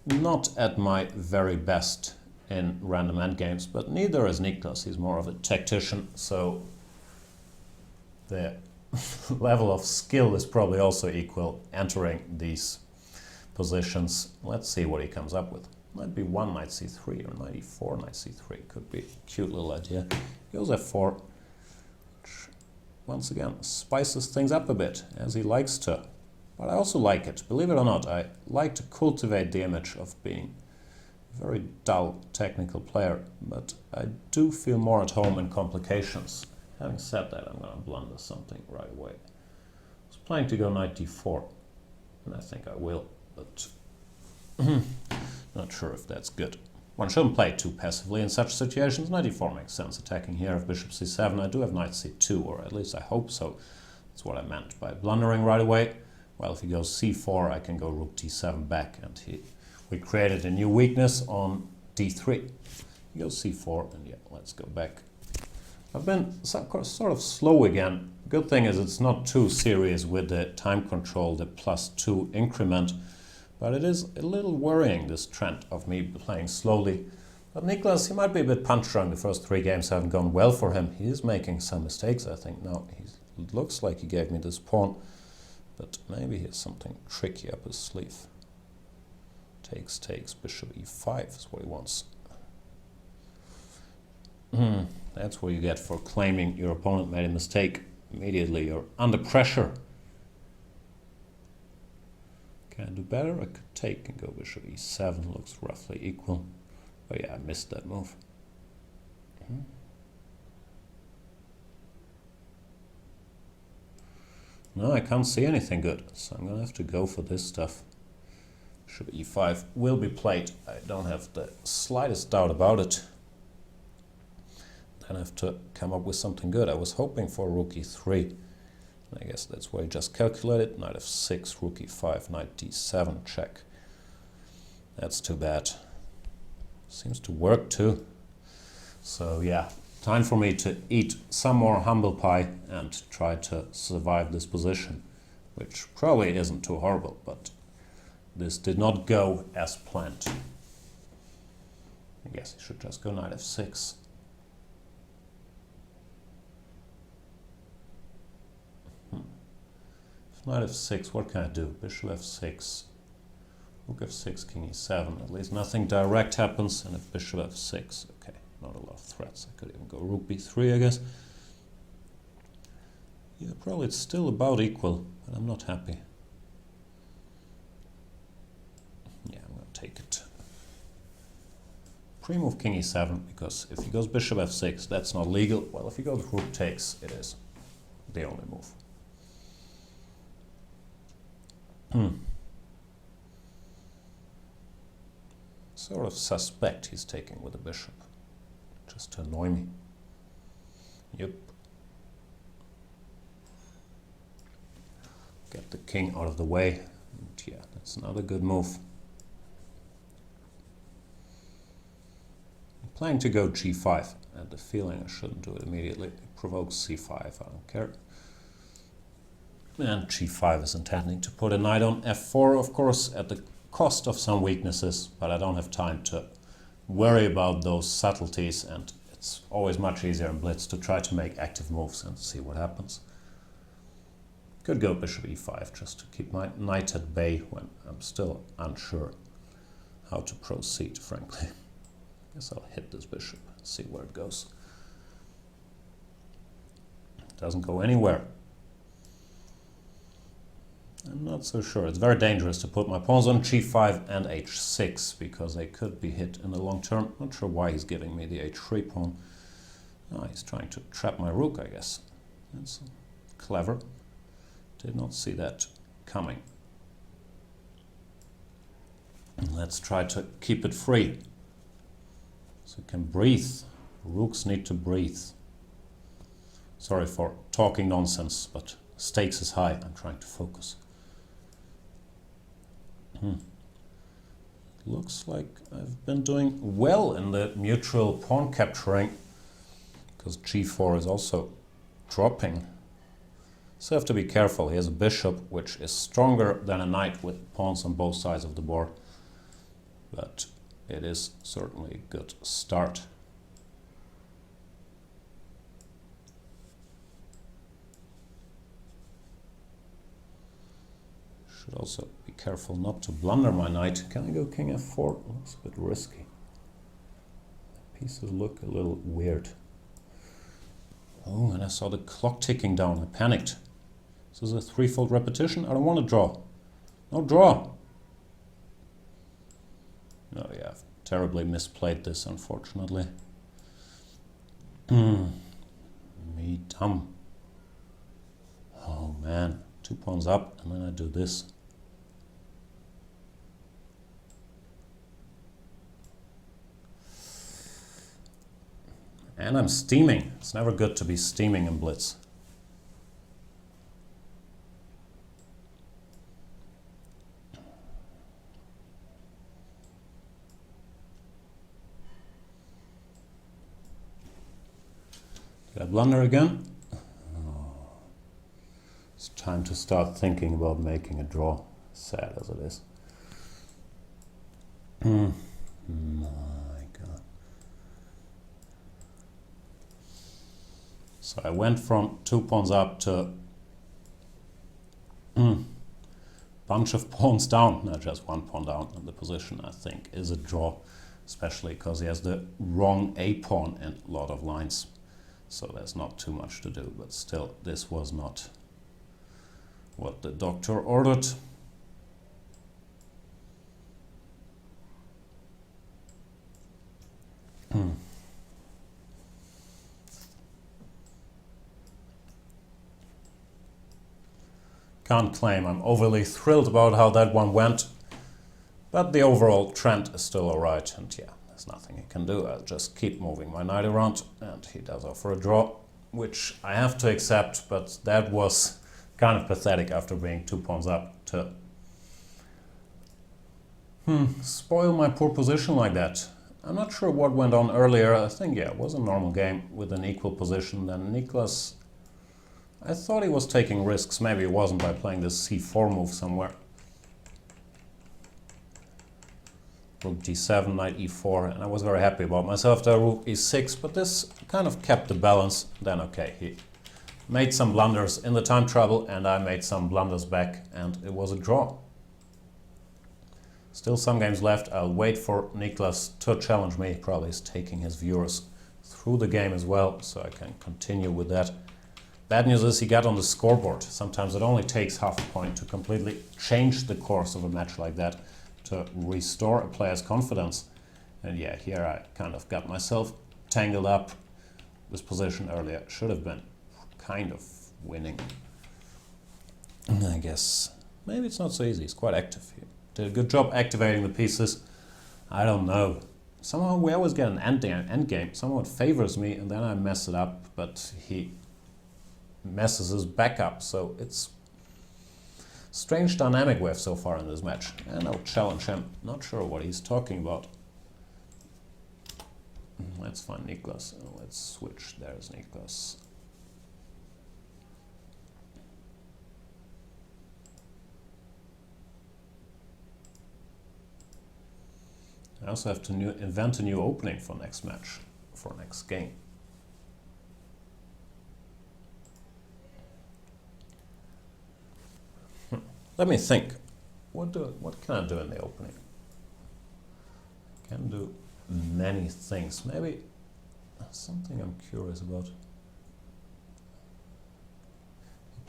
not at my very best in random endgames, but neither is Niclas. He's more of a tactician, so the level of skill is probably also equal entering these positions. Let's see what he comes up with. Might be one knight c3 or knight e4, knight c3. Could be a cute little idea. Goes f4, which once again spices things up a bit, as he likes to. But I also like it. Believe it or not, I like to cultivate the image of being a very dull technical player, but I do feel more at home in complications. Having said that, I'm going to blunder something right away. I was planning to go knight d4, and I think I will, but not sure if that's good. One shouldn't play too passively in such situations. Knight e4 makes sense. Attacking here of bishop c7. I do have knight c2, or at least I hope so. That's what I meant by blundering right away. Well, if he goes c4, I can go rook d7 back, and we created a new weakness on d3. He goes c4, and yeah, let's go back. I've been sort of slow again. Good thing is it's not too serious with the time control, the +2 increment, but it is a little worrying, this trend of me playing slowly. But Niclas, he might be a bit punch-drunk. The first 3 games haven't gone well for him. He is making some mistakes, I think. Now, it looks like he gave me this pawn, but maybe he has something tricky up his sleeve. Takes, bishop e5 is what he wants. That's what you get for claiming your opponent made a mistake. Immediately you're under pressure. Can I do better? I could take and go bishop e7. Looks roughly equal. Oh yeah, I missed that move. No, I can't see anything good, so I'm gonna have to go for this stuff. Bishop e5 will be played. I don't have the slightest doubt about it. Then I have to come up with something good. I was hoping for rook e3. I guess that's where I just calculated. Knight f6, rook e5, knight d7, check. That's too bad. Seems to work too. So yeah, time for me to eat some more humble pie and try to survive this position, which probably isn't too horrible, but this did not go as planned. I guess I should just go knight f6. Knight f6, what can I do? Bishop f6, rook f6, king e7. At least nothing direct happens, and if bishop f6, okay, not a lot of threats. I could even go rook b3, I guess. Yeah, probably it's still about equal, but I'm not happy. Yeah, I'm going to take it. pre-move king e7, because if he goes bishop f6, that's not legal. Well, if he goes rook takes, it is the only move. Sort of suspect he's taking with the bishop, just to annoy me. Yep. Get the king out of the way. And yeah, that's another good move. I'm planning to go g5. I had the feeling I shouldn't do it immediately. It provokes c5, I don't care. And g5 is intending to put a knight on f4, of course, at the cost of some weaknesses, but I don't have time to worry about those subtleties, and it's always much easier in Blitz to try to make active moves and see what happens. Could go bishop e5 just to keep my knight at bay when I'm still unsure how to proceed, frankly. Guess I'll hit this bishop and see where it goes. It doesn't go anywhere. I'm not so sure. It's very dangerous to put my pawns on g5 and h6 because they could be hit in the long term. Not sure why he's giving me the h3 pawn. Oh, he's trying to trap my rook, I guess. That's clever. Did not see that coming. Let's try to keep it free so it can breathe. Rooks need to breathe. Sorry for talking nonsense, but stakes is high. I'm trying to focus. Looks like I've been doing well in the mutual pawn capturing, because g4 is also dropping. So I have to be careful. He has a bishop which is stronger than a knight with pawns on both sides of the board, but it is certainly a good start. Should also be careful not to blunder my knight. Can I go king f4? Looks a bit risky. The pieces look a little weird. Oh, and I saw the clock ticking down. I panicked. This is a threefold repetition. I don't want to draw. No draw. Oh yeah, I've terribly misplayed this, unfortunately. Me dumb. Oh man, 2 pawns up, and then I do this. And I'm steaming. It's never good to be steaming in Blitz. Did I blunder again? Oh. It's time to start thinking about making a draw, sad as it is. My God. So I went from 2 pawns up to bunch of pawns down, not just 1 pawn down, and the position I think is a draw, especially because he has the wrong A pawn and a lot of lines. So there's not too much to do, but still, this was not what the doctor ordered. Can't claim I'm overly thrilled about how that one went, but the overall trend is still alright, and yeah, there's nothing he can do. I'll just keep moving my knight around, and he does offer a draw, which I have to accept, but that was kind of pathetic after being 2 pawns up to spoil my poor position like that. I'm not sure what went on earlier. I think, yeah, it was a normal game with an equal position. Then Niclas, I thought he was taking risks. Maybe he wasn't by playing this c4 move somewhere. Rook g7, knight e4, and I was very happy about myself there, rook e6, but this kind of kept the balance. Then okay, he made some blunders in the time trouble, and I made some blunders back, and it was a draw. Still some games left. I'll wait for Niclas to challenge me. Probably is taking his viewers through the game as well, so I can continue with that. Bad news is he got on the scoreboard. Sometimes it only takes half a point to completely change the course of a match like that, to restore a player's confidence. And yeah, here I kind of got myself tangled up. This position earlier should have been kind of winning. And I guess maybe it's not so easy. He's quite active here. Did a good job activating the pieces. I don't know. Somehow we always get an end game. Somehow it favors me and then I mess it up, but he messes his back up. So it's strange dynamic we have so far in this match. And I'll challenge him. Not sure what he's talking about. Let's find Niclas. Let's switch. There's Niclas. I also have to invent a new opening for next match, for next game. Let me think. What can I do in the opening? I can do many things. Maybe something I'm curious about. He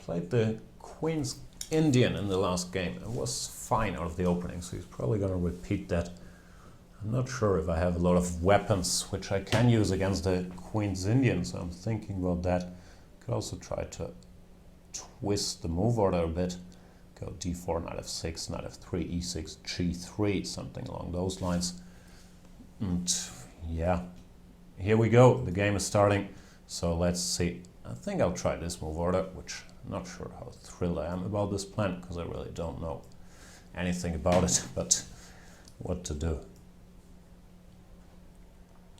played the Queen's Indian in the last game and was fine out of the opening, so he's probably going to repeat that. I'm not sure if I have a lot of weapons which I can use against the Queen's Indian, so I'm thinking about that. Could also try to twist the move order a bit. Go d4, knight f6, knight f3, e6, g3, something along those lines. And yeah, here we go. The game is starting, so let's see. I think I'll try this move order, which I'm not sure how thrilled I am about this plan, because I really don't know anything about it, but what to do.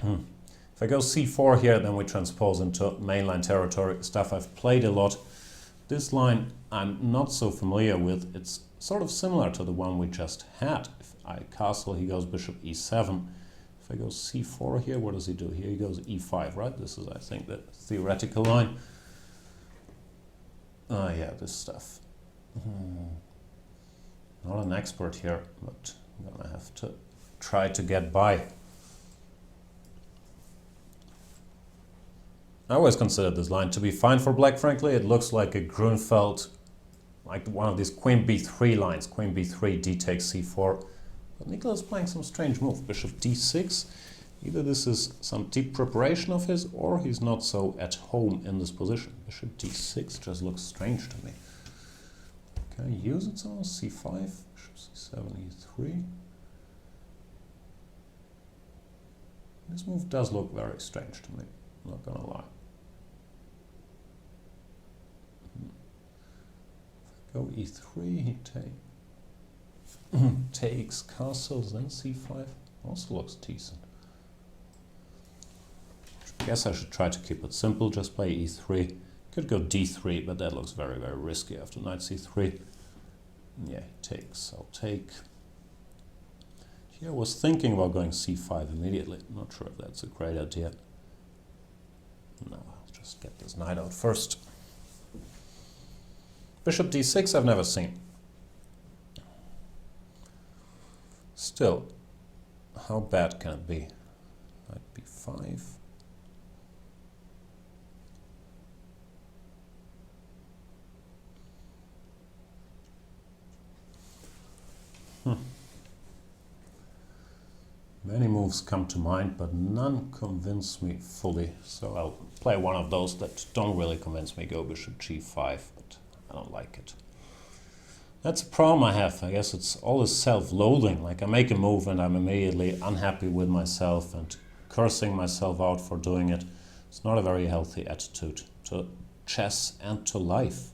If I go c4 here, then we transpose into mainline territory, stuff I've played a lot. This line I'm not so familiar with. It's sort of similar to the one we just had. If I castle, he goes bishop e7. If I go c4 here, what does he do? Here he goes e5, right? This is, I think, the theoretical line. Yeah, this stuff. Not an expert here, but I'm gonna have to try to get by. I always considered this line to be fine for black, frankly. It looks like a Grunfeld, like one of these queen b3 lines. Queen b3, d takes c4. But Niclas is playing some strange move. Bishop d6. Either this is some deep preparation of his, or he's not so at home in this position. Bishop d6 just looks strange to me. Can I use it somehow? c5, bishop c7, e3. This move does look very strange to me, I'm not gonna lie. Go e3, he takes castles, then c5. Also looks decent. I guess I should try to keep it simple, just play e3. Could go d3, but that looks very, very risky after knight c3. Yeah, he takes, I'll take. Here I was thinking about going c5 immediately. Not sure if that's a great idea. No, I'll just get this knight out first. Bishop d6 I've never seen. Still, how bad can it be? Knight b5. Many moves come to mind, but none convince me fully. So I'll play one of those that don't really convince me. Go bishop g5, but I don't like it. That's a problem I have. I guess it's all this self-loathing. Like I make a move and I'm immediately unhappy with myself and cursing myself out for doing it. It's not a very healthy attitude to chess and to life.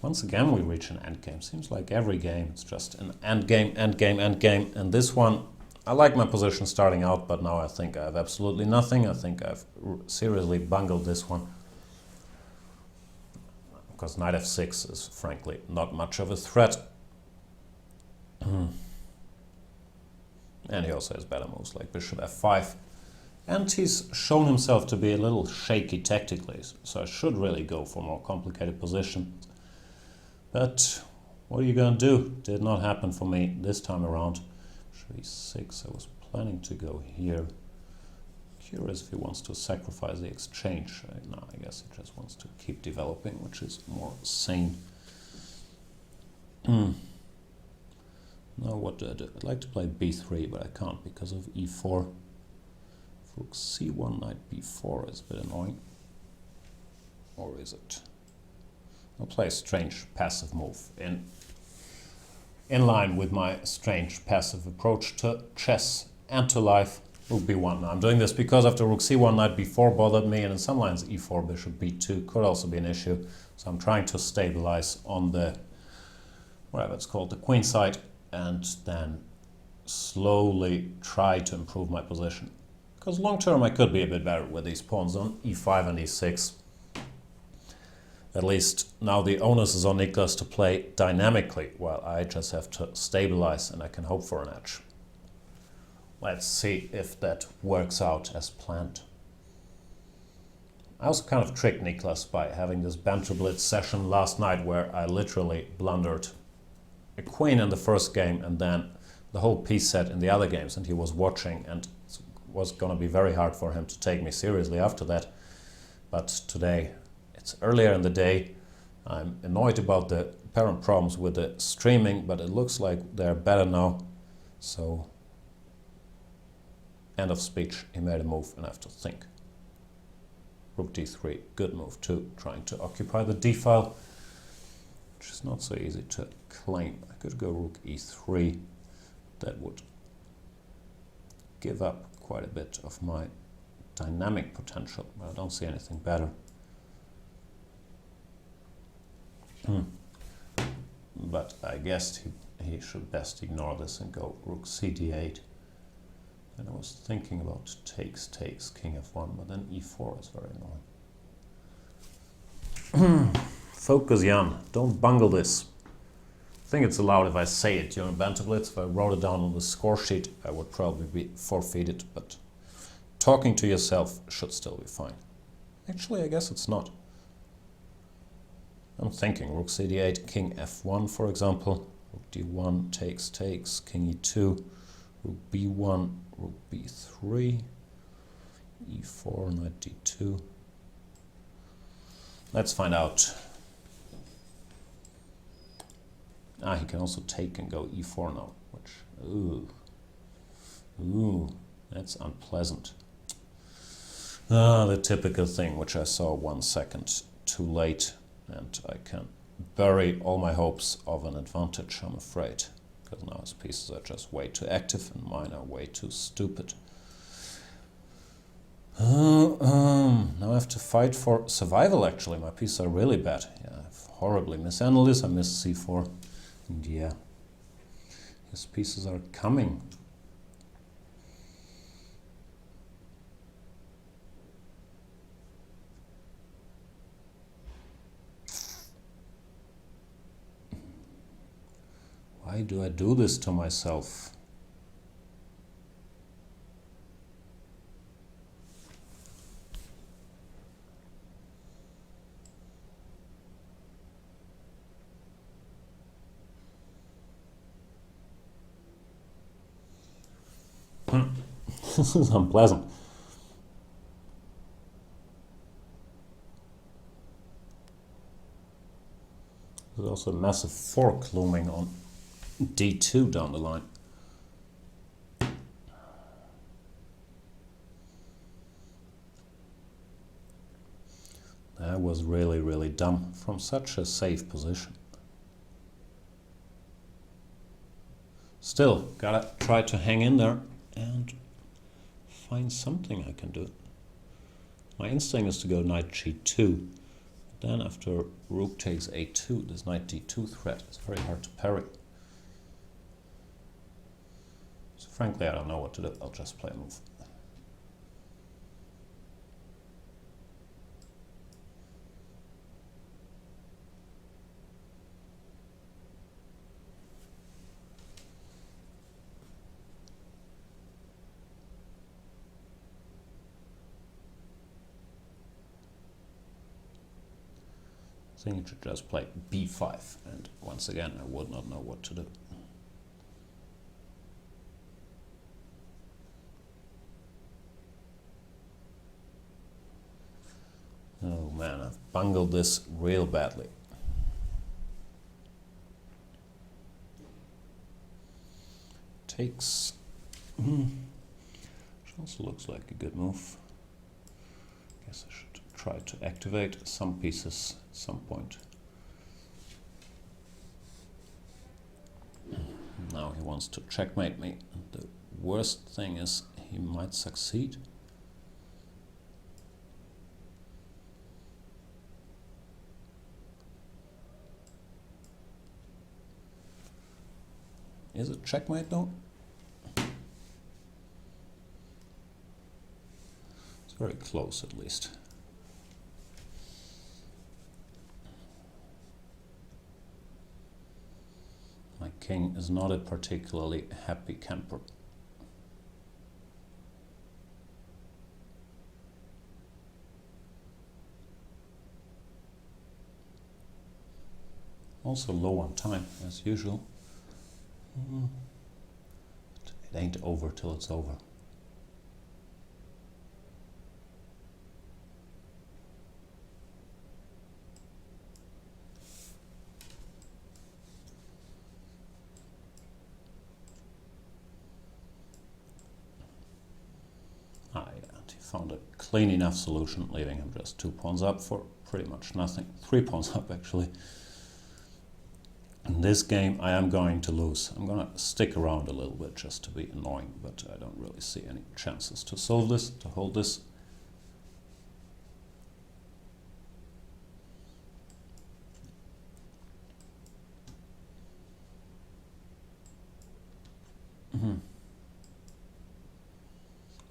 Once again we reach an endgame. Seems like every game it's just an endgame, endgame, endgame. And this one, I like my position starting out, but now I think I have absolutely nothing. I think I've seriously bungled this one. Because knight f6 is frankly not much of a threat. And he also has better moves like bishop f5. And he's shown himself to be a little shaky tactically, so I should really go for a more complicated position. But what are you going to do? Did not happen for me this time around. Bishop e6, I was planning to go here. Curious if he wants to sacrifice the exchange. No, I guess he just wants to keep developing, which is more sane. No, what do I do? I'd like to play b3, but I can't because of e4. Rook c1, knight b4 is a bit annoying. Or is it? I'll play a strange passive move in line with my strange passive approach to chess and to life. Rook b1. Now I'm doing this because after rook c1, knight b4 bothered me, and in some lines e4, bishop b2 could also be an issue. So I'm trying to stabilize on the, whatever it's called, the queen side, and then slowly try to improve my position. Because long term I could be a bit better with these pawns on e5 and e6. At least now the onus is on Niclas to play dynamically, while I just have to stabilize and I can hope for an edge. Let's see if that works out as planned. I also kind of tricked Niclas by having this Banter Blitz session last night where I literally blundered a queen in the first game and then the whole piece set in the other games, and he was watching, and it was going to be very hard for him to take me seriously after that. But today, it's earlier in the day, I'm annoyed about the apparent problems with the streaming, but it looks like they're better now. So, end of speech, he made a move and I have to think. Rook d3, good move too, trying to occupy the d file, which is not so easy to claim. I could go rook e3, that would give up quite a bit of my dynamic potential, but I don't see anything better. But I guess he should best ignore this and go rook cd8. And I was thinking about takes, king f1, but then e4 is very annoying. Focus, Jan. Don't bungle this. I think it's allowed if I say it during Banter Blitz. If I wrote it down on the score sheet, I would probably be forfeited, but talking to yourself should still be fine. Actually, I guess it's not. I'm thinking rook cd8, king f1, for example. Rook d1, takes, king e2, rook b1, rook b3, e4, knight d2. Let's find out. He can also take and go e4 now, which, ooh, that's unpleasant. The typical thing, which I saw 1 second too late, and I can bury all my hopes of an advantage, I'm afraid, because now his pieces are just way too active and mine are way too stupid. Now I have to fight for survival, actually. My pieces are really bad. Yeah, I've horribly mishandled this. I missed c4. And yeah, his pieces are coming. Why do I do this to myself? This is unpleasant. There's also a massive fork looming on d2 down the line. That was really, really dumb from such a safe position. Still, gotta try to hang in there and find something I can do. My instinct is to go knight g2. Then after rook takes a2, this knight d2 threat is very hard to parry. So frankly, I don't know what to do. I'll just play a move. I think you should just play b5, and once again I would not know what to do. Oh man, I've bungled this real badly. Takes. Which also looks like a good move. Guess I should try to activate some pieces at some point. Now he wants to checkmate me. The worst thing is he might succeed. Is it checkmate though? It's very close at least. My king is not a particularly happy camper. Also low on time as usual. It ain't over till it's over. And he found a clean enough solution, leaving him just 2 pawns up for pretty much nothing. 3 pawns up actually. In this game I am going to lose. I'm gonna stick around a little bit just to be annoying, but I don't really see any chances to solve this, to hold this.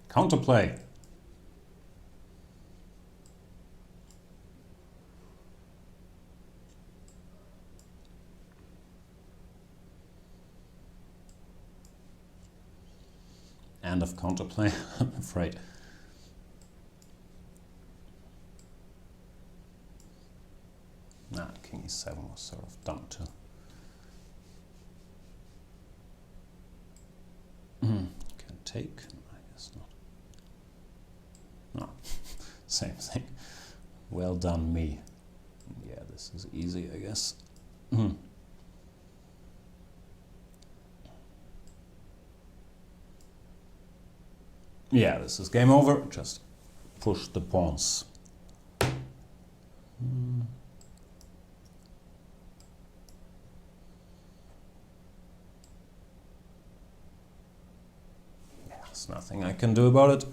Counterplay. End of counterplay, I'm afraid. King e7 was sort of dumb too. Can take? I guess not. No, same thing. Well done, me. Yeah, this is easy, I guess. Yeah, this is game over. Just push the pawns. Yeah, there's nothing I can do about it.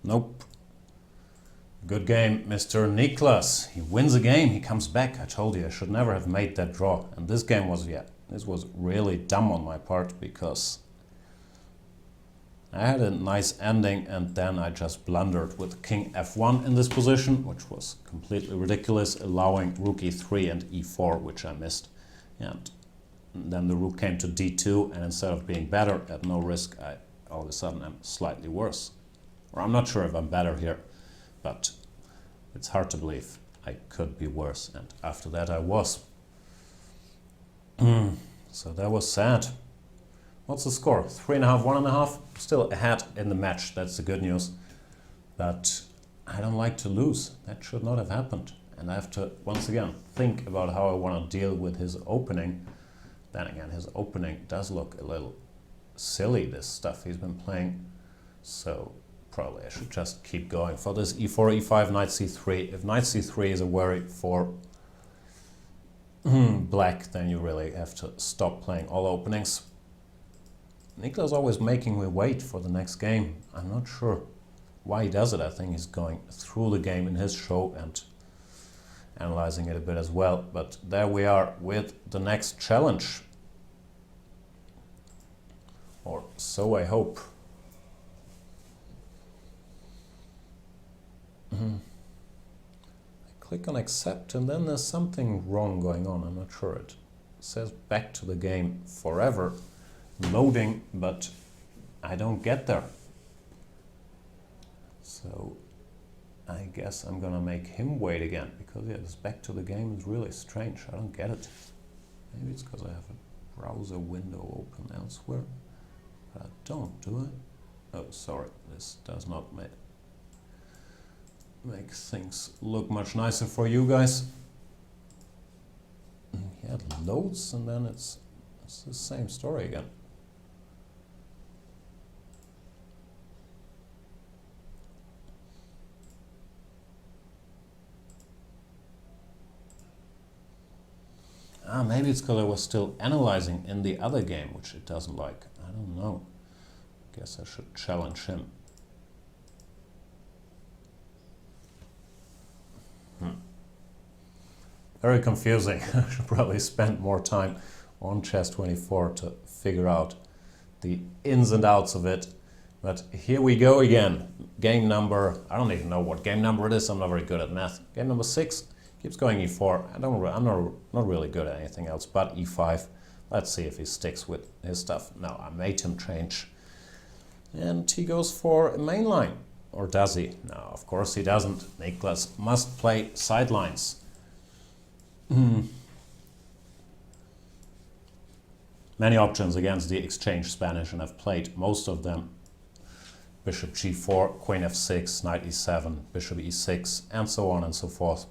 Nope. Good game, Mr. Niclas. He wins a game, he comes back. I told you I should never have made that draw. And this game was, this was really dumb on my part because I had a nice ending and then I just blundered with King f1 in this position, which was completely ridiculous, allowing rook e3 and e4, which I missed. And then the rook came to d2, and instead of being better at no risk, I all of a sudden am slightly worse. Or I'm not sure if I'm better here, but it's hard to believe I could be worse. And after that I was. So that was sad. What's the score? 3.5, 1.5? Still ahead in the match, that's the good news. But I don't like to lose. That should not have happened. And I have to, once again, think about how I want to deal with his opening. Then again, his opening does look a little silly, this stuff he's been playing. So probably I should just keep going for this e4, e5, knight c3. If knight c3 is a worry for black, then you really have to stop playing all openings. Niclas is always making me wait for the next game. I'm not sure why he does it. I think he's going through the game in his show and analyzing it a bit as well. But there we are with the next challenge. Or so I hope. I click on accept and then there's something wrong going on. I'm not sure. It says back to the game forever. Loading, but I don't get there. So I guess I'm gonna make him wait again, because this back to the game is really strange. I don't get it. Maybe it's because I have a browser window open elsewhere, but I don't, do I? Oh, sorry, this does not make things look much nicer for you guys. He had loads, and then it's the same story again. Maybe it's because I was still analyzing in the other game, which it doesn't like. I don't know. Guess I should challenge him. Very confusing. I should probably spend more time on Chess24 to figure out the ins and outs of it. But here we go again. Game number, I don't even know what game number it is. I'm not very good at math. Game number 6 keeps going e4. I'm not really good at anything else but e5. Let's see if he sticks with his stuff. No, I made him change. And he goes for a main line. Or does he? No, of course he doesn't. Niclas must play sidelines. Many options against the exchange Spanish, and I've played most of them. Bishop g4, queen f6, knight e7, bishop e6, and so on and so forth.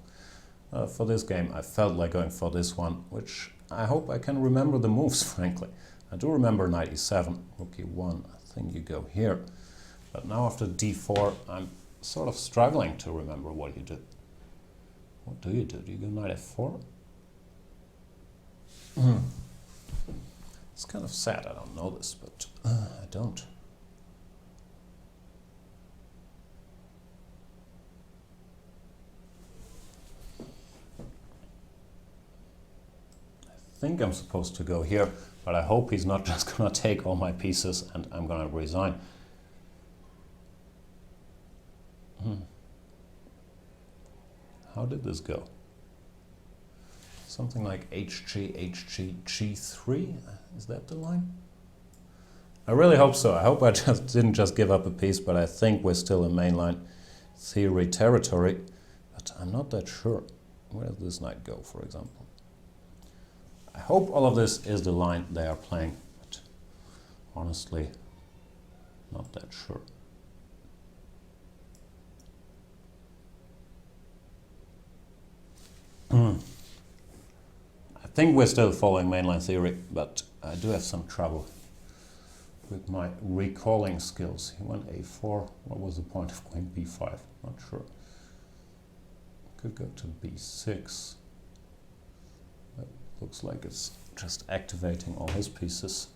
For this game I felt like going for this one, which I hope I can remember the moves, frankly. I do remember knight e7, rook e1, I think you go here. But now after d4 I'm sort of struggling to remember what you do. What do you do? Do you go knight f4? It's kind of sad I don't know this, but I don't. I think I'm supposed to go here, but I hope he's not just gonna take all my pieces and I'm gonna resign. How did this go? Something like HG, HG, G3? Is that the line? I really hope so. I hope I didn't just give up a piece, but I think we're still in mainline theory territory. But I'm not that sure. Where does this knight go, for example? I hope all of this is the line they are playing, but honestly, not that sure. I think we're still following mainline theory, but I do have some trouble with my recalling skills. He went a4. What was the point of queen b5? Not sure. Could go to b6. That looks like it's just activating all his pieces.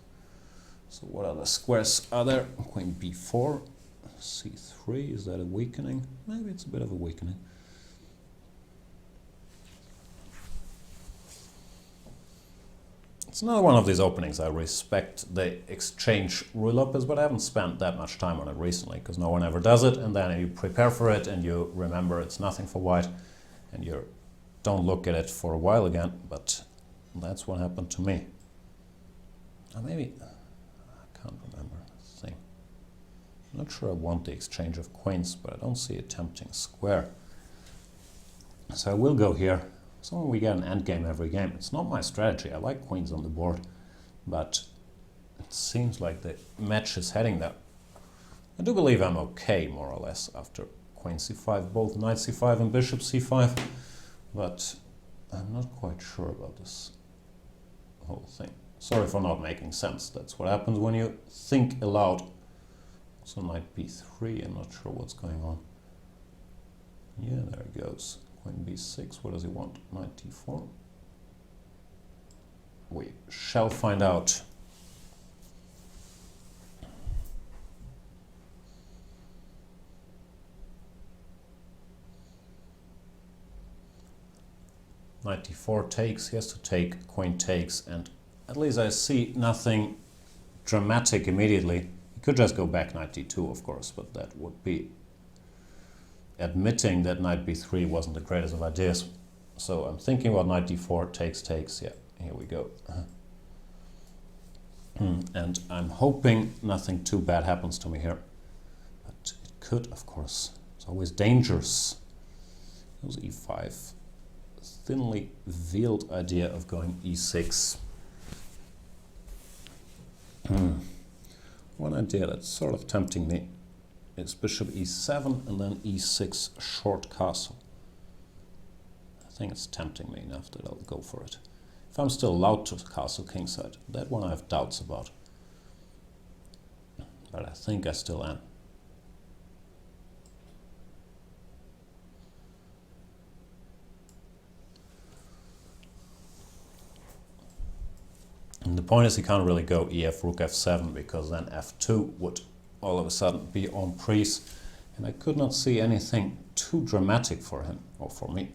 So what other squares are there? Queen b4, c3. Is that a weakening? Maybe it's a bit of a weakening. It's another one of these openings. I respect the exchange rule up, but I haven't spent that much time on it recently because no one ever does it, and then you prepare for it and you remember it's nothing for white and you don't look at it for a while again, but that's what happened to me. Or maybe, I can't remember the thing. I'm not sure I want the exchange of queens, but I don't see a tempting square. So I will go here. So when we get an endgame every game, it's not my strategy. I like queens on the board, but it seems like the match is heading there. I do believe I'm okay, more or less, after queen c5, both knight c5 and bishop c5, but I'm not quite sure about this whole thing. Sorry for not making sense. That's what happens when you think aloud. So knight b3, I'm not sure what's going on. Yeah, there it goes. Queen b6, what does he want? Knight d4. We shall find out. Knight d4 takes, he has to take, queen takes, and at least I see nothing dramatic immediately. He could just go back knight d2, of course, but that would be admitting that knight b3 wasn't the greatest of ideas. So I'm thinking about knight d4, takes, yeah, here we go. And I'm hoping nothing too bad happens to me here. But it could, of course. It's always dangerous. Goes e5. Thinly veiled idea of going e6. One idea that's sort of tempting me is bishop e7 and then e6 short castle. I think it's tempting me enough that I'll go for it. If I'm still allowed to castle kingside, that one I have doubts about. But I think I still am. And the point is he can't really go ef rook f7 because then f2 would all of a sudden be on prise, and I could not see anything too dramatic for him or for me.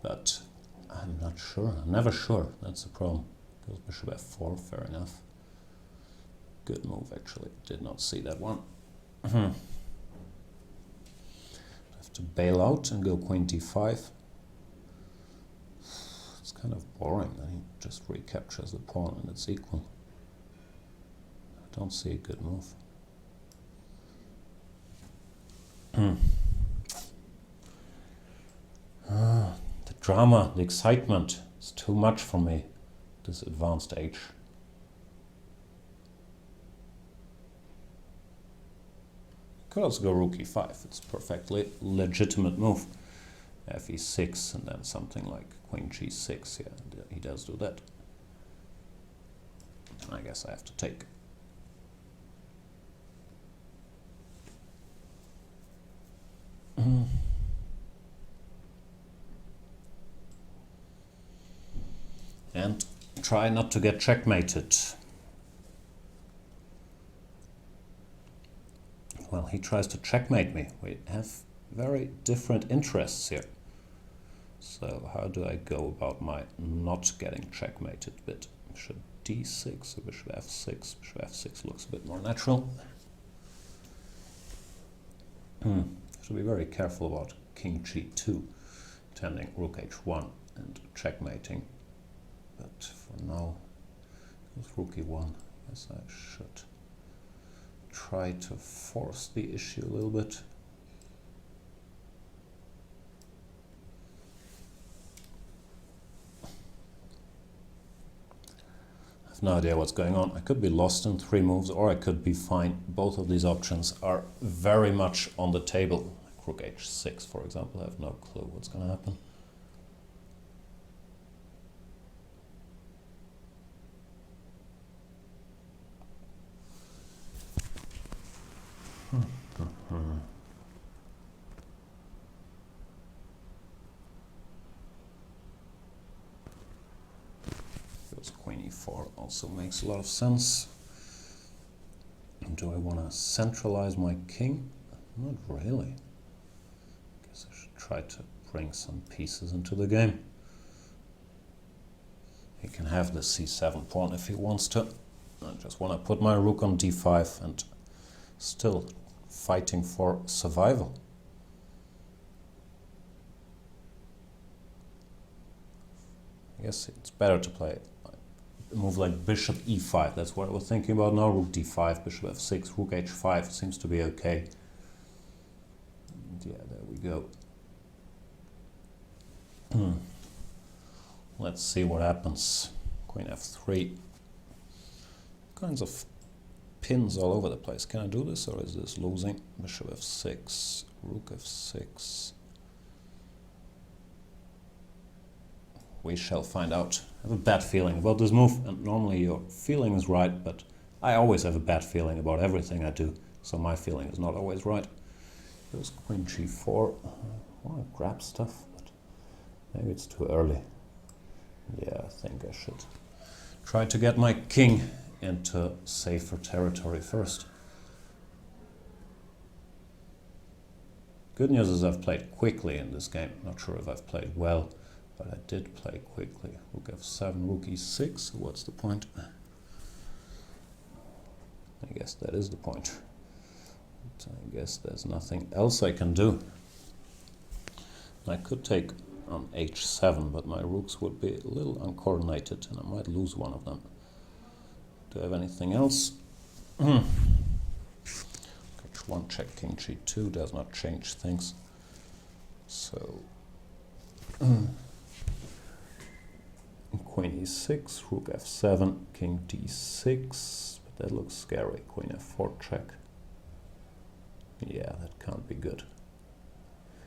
But I'm not sure. I'm never sure. That's the problem. Goes bishop f4. Fair enough. Good move actually. Did not see that one. I have to bail out and go queen d5. It's kind of boring. Then he just recaptures the pawn and it's equal. I don't see a good move. The drama, the excitement is too much for me, this advanced age. Could also go rook e5, it's a perfectly legitimate move. Fe6 and then something like queen g6, yeah, he does do that. I guess I have to take. And try not to get checkmated. Well, he tries to checkmate me. We have very different interests here. So how do I go about my not getting checkmated bit? Bishop d6 or bishop f6? Bishop f6 looks a bit more natural. Should be very careful about king g2, tending rook h1 and checkmating. But for now, with rook e1, I guess I should try to force the issue a little bit. I have no idea what's going on. I could be lost in 3 moves or I could be fine. Both of these options are very much on the table. Like rook h6, for example, I have no clue what's going to happen. Queen e4 also makes a lot of sense. Do I want to centralize my king? Not really. Guess I should try to bring some pieces into the game. He can have the c7 pawn if he wants to. I just want to put my rook on d5 and still fighting for survival. I guess it's better to play a move like bishop e5. That's what I was thinking about now. Rook d5, bishop f6, rook h5 seems to be okay. And yeah, there we go. Let's see what happens. Queen f3. Kinds of pins all over the place. Can I do this or is this losing? Bishop f6, rook f6. We shall find out. I have a bad feeling about this move, and normally your feeling is right, but I always have a bad feeling about everything I do, so my feeling is not always right. There's queen g4. I want to grab stuff, but maybe it's too early. Yeah, I think I should try to get my king into safer territory first. Good news is I've played quickly in this game. Not sure if I've played well, but I did play quickly. Rook f7, rook e6. So what's the point? I guess that is the point. But I guess there's nothing else I can do. I could take on h7, but my rooks would be a little uncoordinated and I might lose one of them. Do I have anything else? h1 check, king g2 does not change things. So queen e6, rook f7, king d6. But That looks scary. Queen f4 check. Yeah, that can't be good.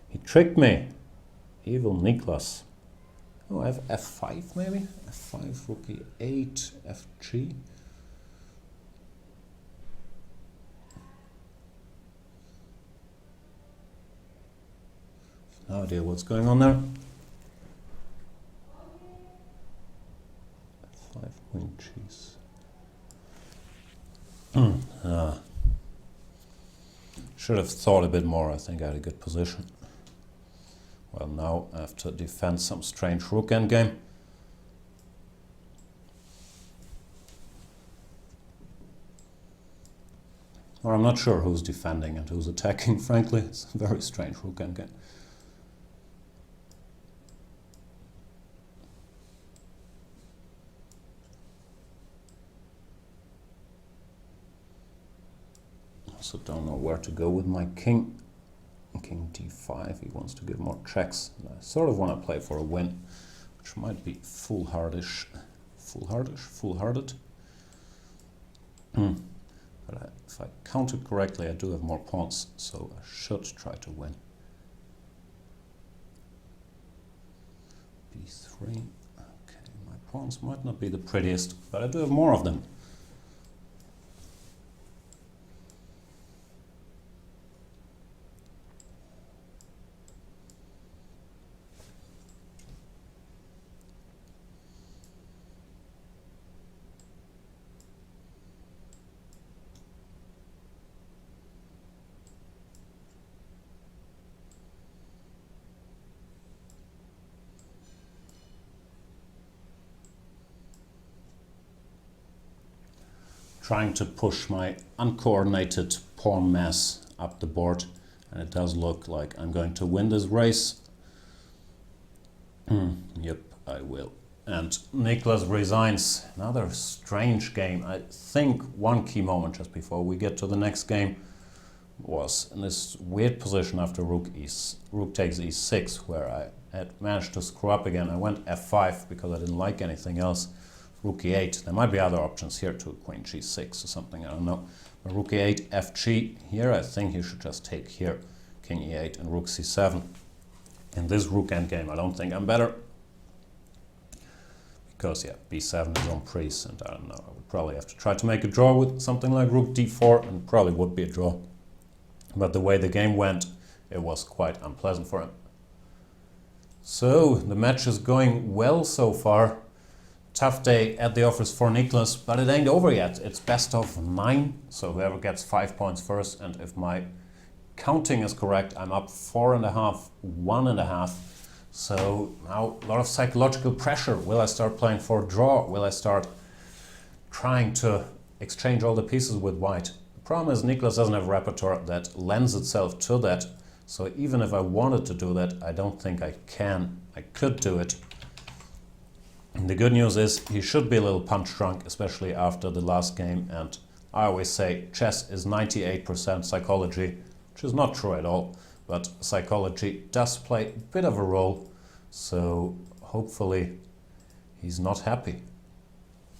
He tricked me. Evil Niclas. Oh, I have f5 maybe? f5, rook e8, fg. No idea what's going on there. f5, queen cheese. Should have thought a bit more. I think I had a good position. Well, now I have to defend some strange rook endgame. Or I'm not sure who's defending and who's attacking, frankly. It's a very strange rook endgame. Also don't know where to go with my king. King d5, he wants to give more checks. And I sort of want to play for a win, which might be foolhardish. Foolhearted. But if I count it correctly, I do have more pawns, so I should try to win. b3. Okay, my pawns might not be the prettiest, but I do have more of them. Trying to push my uncoordinated pawn mass up the board, and it does look like I'm going to win this race. Yep, I will. And Niclas resigns. Another strange game. I think one key moment just before we get to the next game was in this weird position after rook takes e6, where I had managed to screw up again. I went f5 because I didn't like anything else. Rook e8. There might be other options here too, queen g6 or something, I don't know. But rook e8, fg. Here I think you should just take here, king e8 and rook c7. In this rook endgame I don't think I'm better. Because yeah, b7 is on priest, and I don't know, I would probably have to try to make a draw with something like rook d4, and probably would be a draw. But the way the game went, it was quite unpleasant for him. So the match is going well so far. Tough day at the office for Niclas, but it ain't over yet. It's best of 9, so whoever gets 5 points first, and if my counting is correct, I'm up 4.5, 1.5. So now a lot of psychological pressure. Will I start playing for a draw? Will I start trying to exchange all the pieces with white? The problem is Niclas doesn't have a repertoire that lends itself to that, so even if I wanted to do that, I don't think I can. I could do it. And the good news is he should be a little punch drunk, especially after the last game, and I always say chess is 98% psychology, which is not true at all, but psychology does play a bit of a role, so hopefully he's not happy.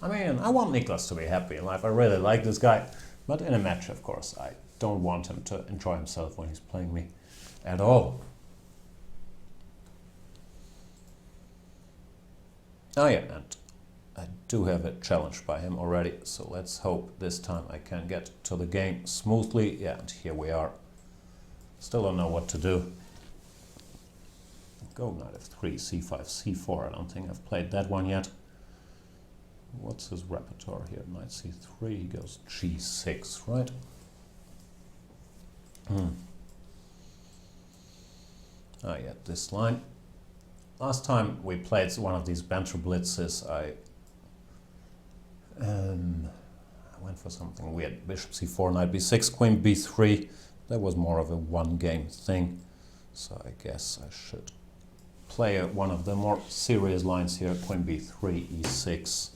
I mean, I want Niclas to be happy in life, I really like this guy, but in a match, of course, I don't want him to enjoy himself when he's playing me at all. Oh yeah, and I do have a challenge by him already, so let's hope this time I can get to the game smoothly. Yeah, and here we are. Still don't know what to do. Go knight f3, c5, c4. I don't think I've played that one yet. What's his repertoire here? Knight c3, he goes g6, right? Ah yeah, this line. Last time we played one of these Banter Blitzes, I went for something weird. Bishop c4, knight b6, queen b3. That was more of a one-game thing, so I guess I should play one of the more serious lines here. Queen b3, e6.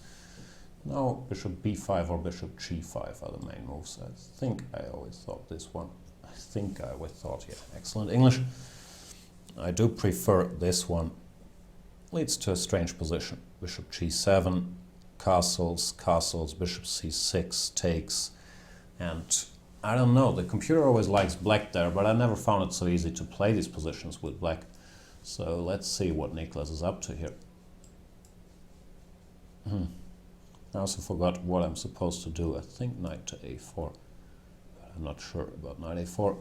Now bishop b5 or bishop g5 are the main moves. I think I always thought this one. Yeah, excellent English. I do prefer this one. Leads to a strange position. Bishop g7, castles, bishop c6 takes, and I don't know, the computer always likes black there, but I never found it so easy to play these positions with black. So let's see what Niclas is up to here. I also forgot what I'm supposed to do. I think knight to a4, but I'm not sure about knight a4.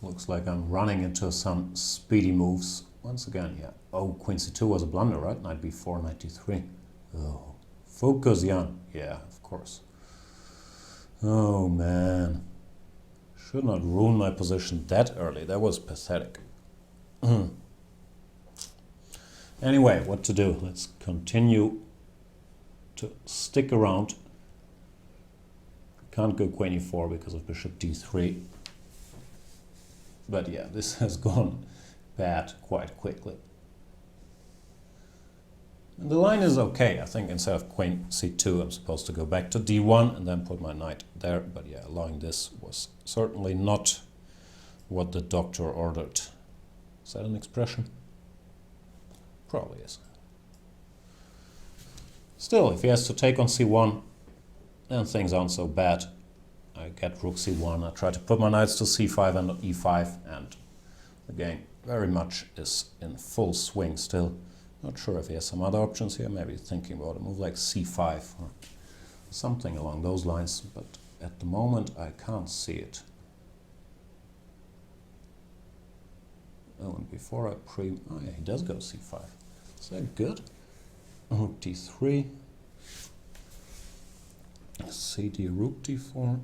Looks like I'm running into some speedy moves once again here. Oh, queen c2 was a blunder, right? Knight b4, knight d3. Oh, focus, Jan. Yeah, of course. Oh man, should not ruin my position that early. That was pathetic. Anyway, what to do? Let's continue to stick around. Can't go queen e4 because of bishop d3. But yeah, this has gone bad quite quickly. And the line is okay. I think instead of queen c2, I'm supposed to go back to d1 and then put my knight there. But yeah, allowing this was certainly not what the doctor ordered. Is that an expression? Probably is. Still, if he has to take on c1, then things aren't so bad. I get rook c1, I try to put my knights to c5 and e5, and the game very much is in full swing still. Not sure if he has some other options here, maybe thinking about a move like c5 or something along those lines, but at the moment I can't see it. Oh, and before I oh yeah, he does go c5. Is that good? Rook d3, cd rook d4.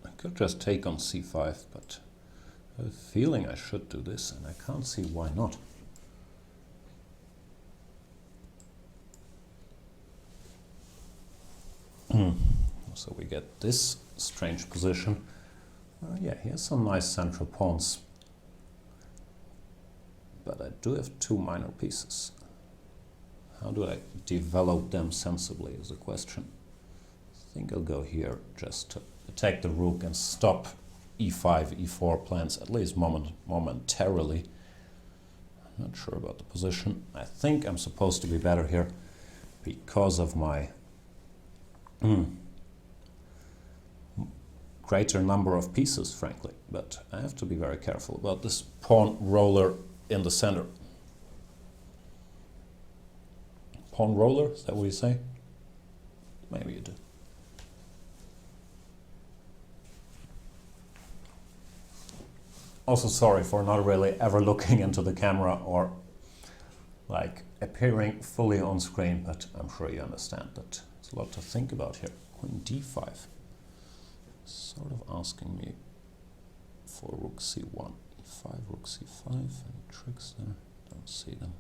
I could just take on c5, but I have a feeling I should do this, and I can't see why not. So we get this strange position. Yeah, he has some nice central pawns, but I do have two minor pieces. How do I develop them sensibly is the question. I think I'll go here just to attack the rook and stop e5, e4 plans, at least momentarily. I'm not sure about the position. I think I'm supposed to be better here because of my greater number of pieces, frankly, but I have to be very careful about this pawn roller in the center. Pawn roller, is that what you say? Maybe you do. Also sorry for not really ever looking into the camera or like appearing fully on screen, but I'm sure you understand that there's a lot to think about here. Queen d5. Sort of asking me for rook c1, e5, rook c5, any tricks there? Don't see them.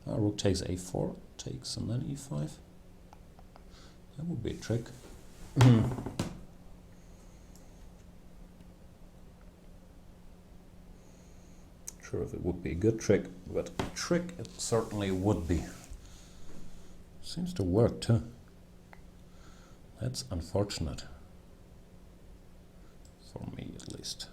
Rook takes a4, takes and then e5. That would be a trick. Sure if it would be a good trick, but a trick it certainly would be. Seems to work too. That's unfortunate. For me at least.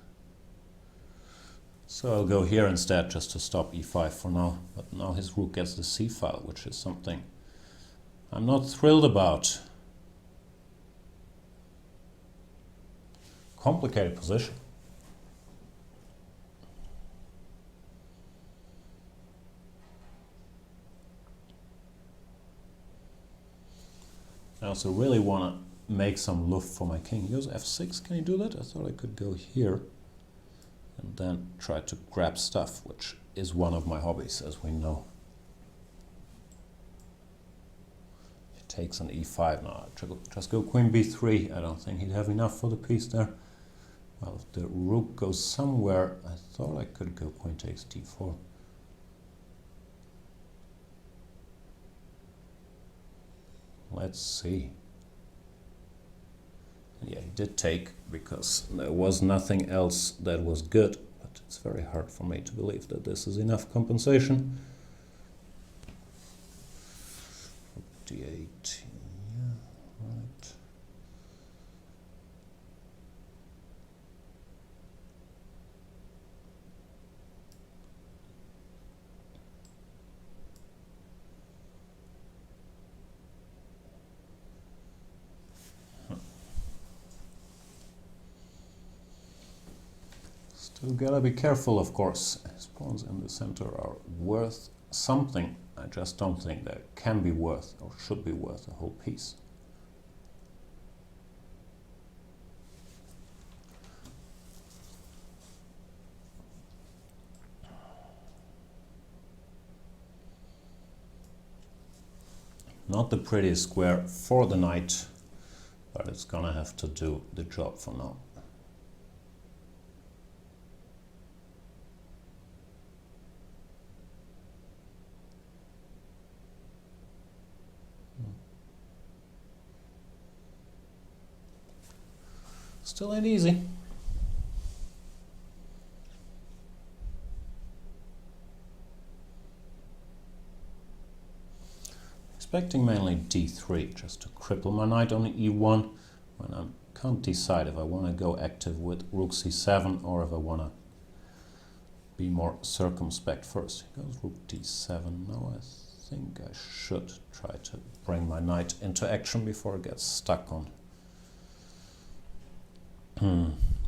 So I'll go here instead just to stop e5 for now. But now his rook gets the c file, which is something I'm not thrilled about. Complicated position. I also really want to make some luft for my king. He goes f6. Can he do that? I thought I could go here and then try to grab stuff, which is one of my hobbies, as we know. He takes an e5 now. Just go queen b3. I don't think he'd have enough for the piece there. Well, if the rook goes somewhere, I thought I could go queen takes d4. Let's see. Yeah, he did take because there was nothing else that was good, but it's very hard for me to believe that this is enough compensation. d8. Yeah, right. Still gotta be careful, of course. Pawns in the center are worth something. I just don't think they can be worth or should be worth a whole piece. Not the prettiest square for the knight, but it's gonna have to do the job for now. Still ain't easy. Expecting mainly d3, just to cripple my knight on e1 when I can't decide if I want to go active with rook c7 or if I want to be more circumspect first. Here goes rook d7. Now I think I should try to bring my knight into action before it gets stuck on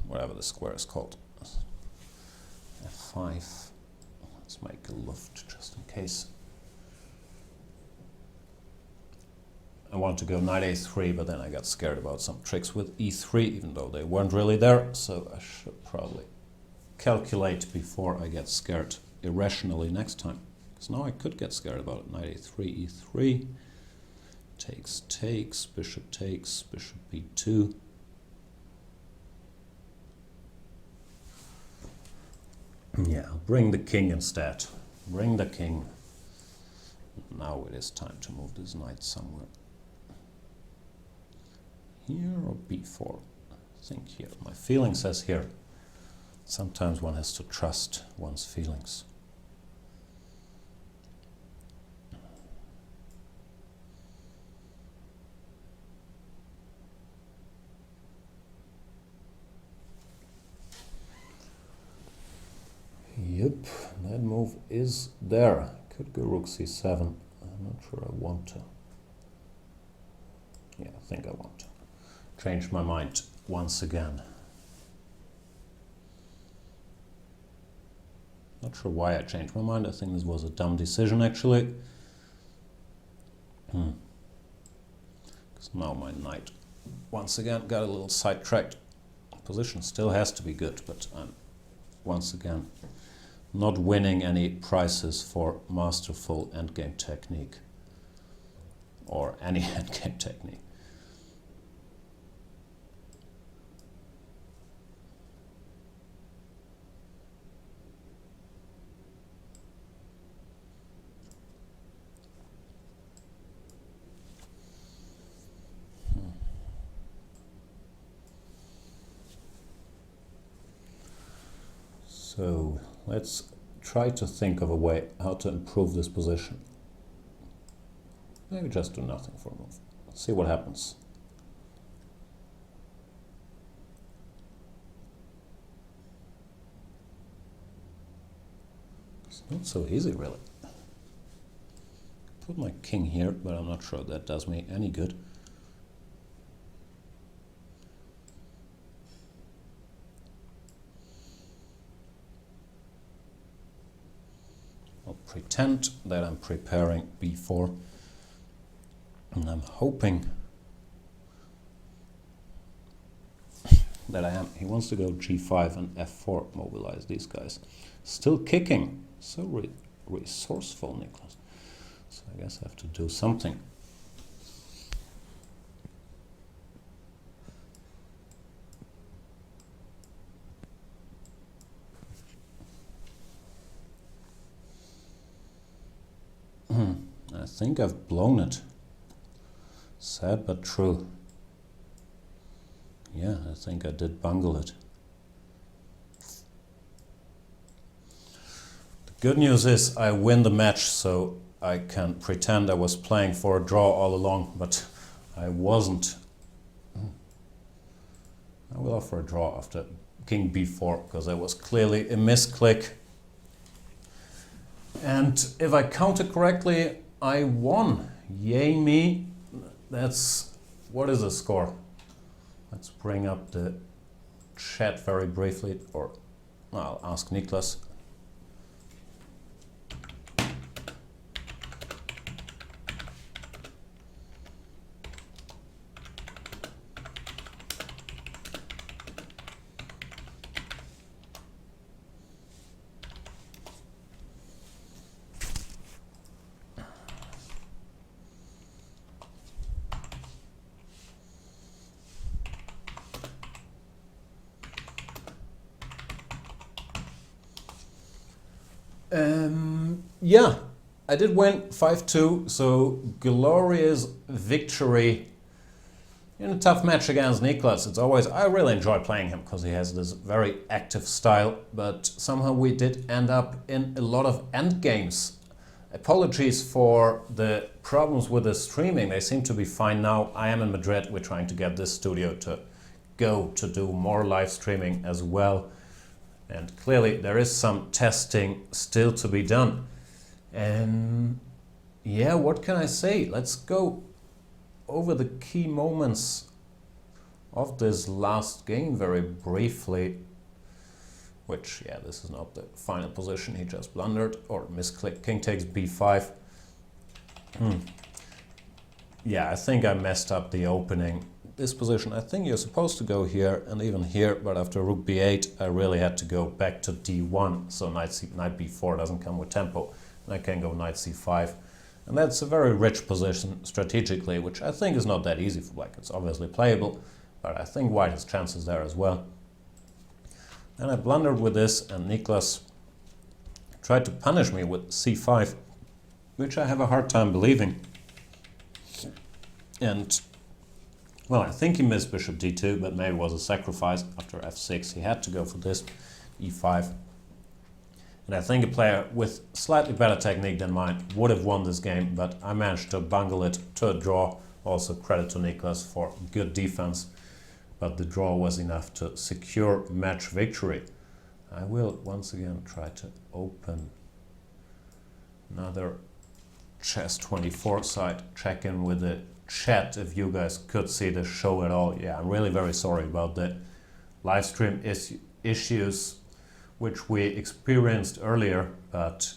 whatever the square is called. f5. Let's make a luft just in case. I want to go knight a3, but then I got scared about some tricks with e3, even though they weren't really there, so I should probably calculate before I get scared irrationally next time. Because now I could get scared about it. Knight a3, e3, takes, bishop b2. Yeah, I'll bring the king instead. Bring the king. Now it is time to move this knight somewhere. Here or b4? I think here. My feeling says here. Sometimes one has to trust one's feelings. Yep, that move is there. Could go rook c7. I'm not sure I want to. Yeah, I think I want to. Change my mind once again. Not sure why I changed my mind. I think this was a dumb decision actually. Because now my knight once again got a little sidetracked. Position still has to be good, but I'm once again not winning any prizes for masterful endgame technique or any endgame technique. So let's try to think of a way how to improve this position. Maybe just do nothing for a move. Let's see what happens. It's not so easy really. Put my king here, but I'm not sure that does me any good. I'll pretend that I'm preparing b4, and I'm hoping that I am. He wants to go g5 and f4, mobilize these guys. Still kicking. So resourceful, Niclas. So I guess I have to do something. I think I've blown it. Sad but true. Yeah, I think I did bungle it. The good news is I win the match, so I can pretend I was playing for a draw all along, but I wasn't. I will offer a draw after king b4 because that was clearly a misclick. And if I counted correctly, I won. Yay me. That's, what is the score? Let's bring up the chat very briefly, or I'll ask Niclas. Yeah, I did win 5-2, so glorious victory in a tough match against Niclas. It's always, I really enjoy playing him because he has this very active style, but somehow we did end up in a lot of end games. Apologies for the problems with the streaming, they seem to be fine now. I am in Madrid, we're trying to get this studio to go to do more live streaming as well. And clearly there is some testing still to be done. And yeah, what can I say? Let's go over the key moments of this last game very briefly. Which, yeah, this is not the final position, he just blundered or misclicked. King takes b5. Yeah, I think I messed up the opening. This position, I think you're supposed to go here and even here, but after rook b8 I really had to go back to d1, so knight b4 doesn't come with tempo, and I can go knight c5, and that's a very rich position strategically, which I think is not that easy for black. It's obviously playable, but I think white has chances there as well. Then I blundered with this, and Niclas tried to punish me with c5, which I have a hard time believing. And well, I think he missed bishop d2, but maybe it was a sacrifice. After f6, he had to go for this, e5. And I think a player with slightly better technique than mine would have won this game, but I managed to bungle it to a draw. Also credit to Niclas for good defense, but the draw was enough to secure match victory. I will once again try to open another chess24 site, check in with the chat if you guys could see the show at all. Yeah, I'm really very sorry about the live stream issues which we experienced earlier, but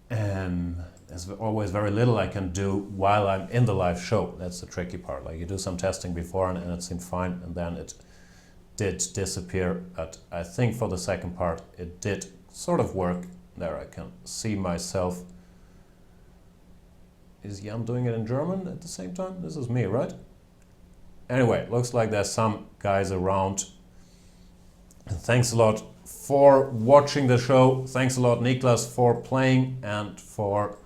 there's always very little I can do while I'm in the live show. That's the tricky part. Like, you do some testing before and it seemed fine, and then it did disappear. But I think for the second part it did sort of work. There I can see myself. Is Jan doing it in German at the same time? This is me, right? Anyway, looks like there's some guys around. And thanks a lot for watching the show. Thanks a lot, Niclas, for playing and for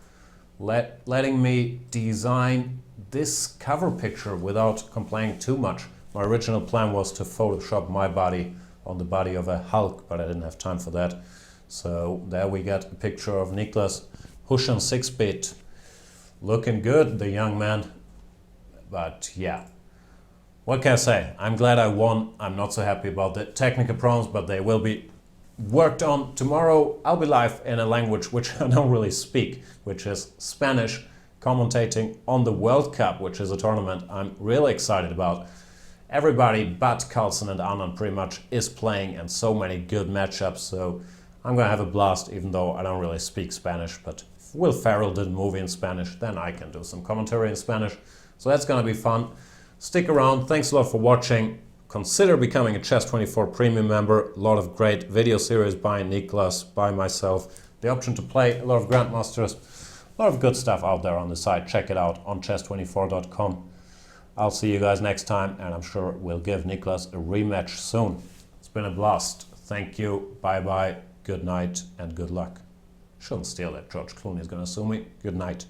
letting me design this cover picture without complaining too much. My original plan was to Photoshop my body on the body of a Hulk, but I didn't have time for that. So there we got a picture of Niclas Huschenbeth 6-bit. Looking good, the young man. But yeah, what can I say? I'm glad I won. I'm not so happy about the technical problems, but they will be worked on. Tomorrow I'll be live in a language which I don't really speak, which is Spanish, commentating on the World Cup, which is a tournament I'm really excited about. Everybody but Carlsen and Anand pretty much is playing, and so many good matchups, so I'm gonna have a blast, even though I don't really speak Spanish. But if Will Ferrell did a movie in Spanish, then I can do some commentary in Spanish, so that's gonna be fun. Stick around. Thanks a lot for watching. Consider becoming a Chess24 premium member. A lot of great video series by Niclas, by myself, the option to play a lot of Grandmasters, a lot of good stuff out there on the site. Check it out on chess24.com. I'll see you guys next time, and I'm sure we'll give Niclas a rematch soon. It's been a blast. Thank you. Bye-bye. Good night and good luck. Shouldn't steal that. George Clooney is going to sue me. Good night.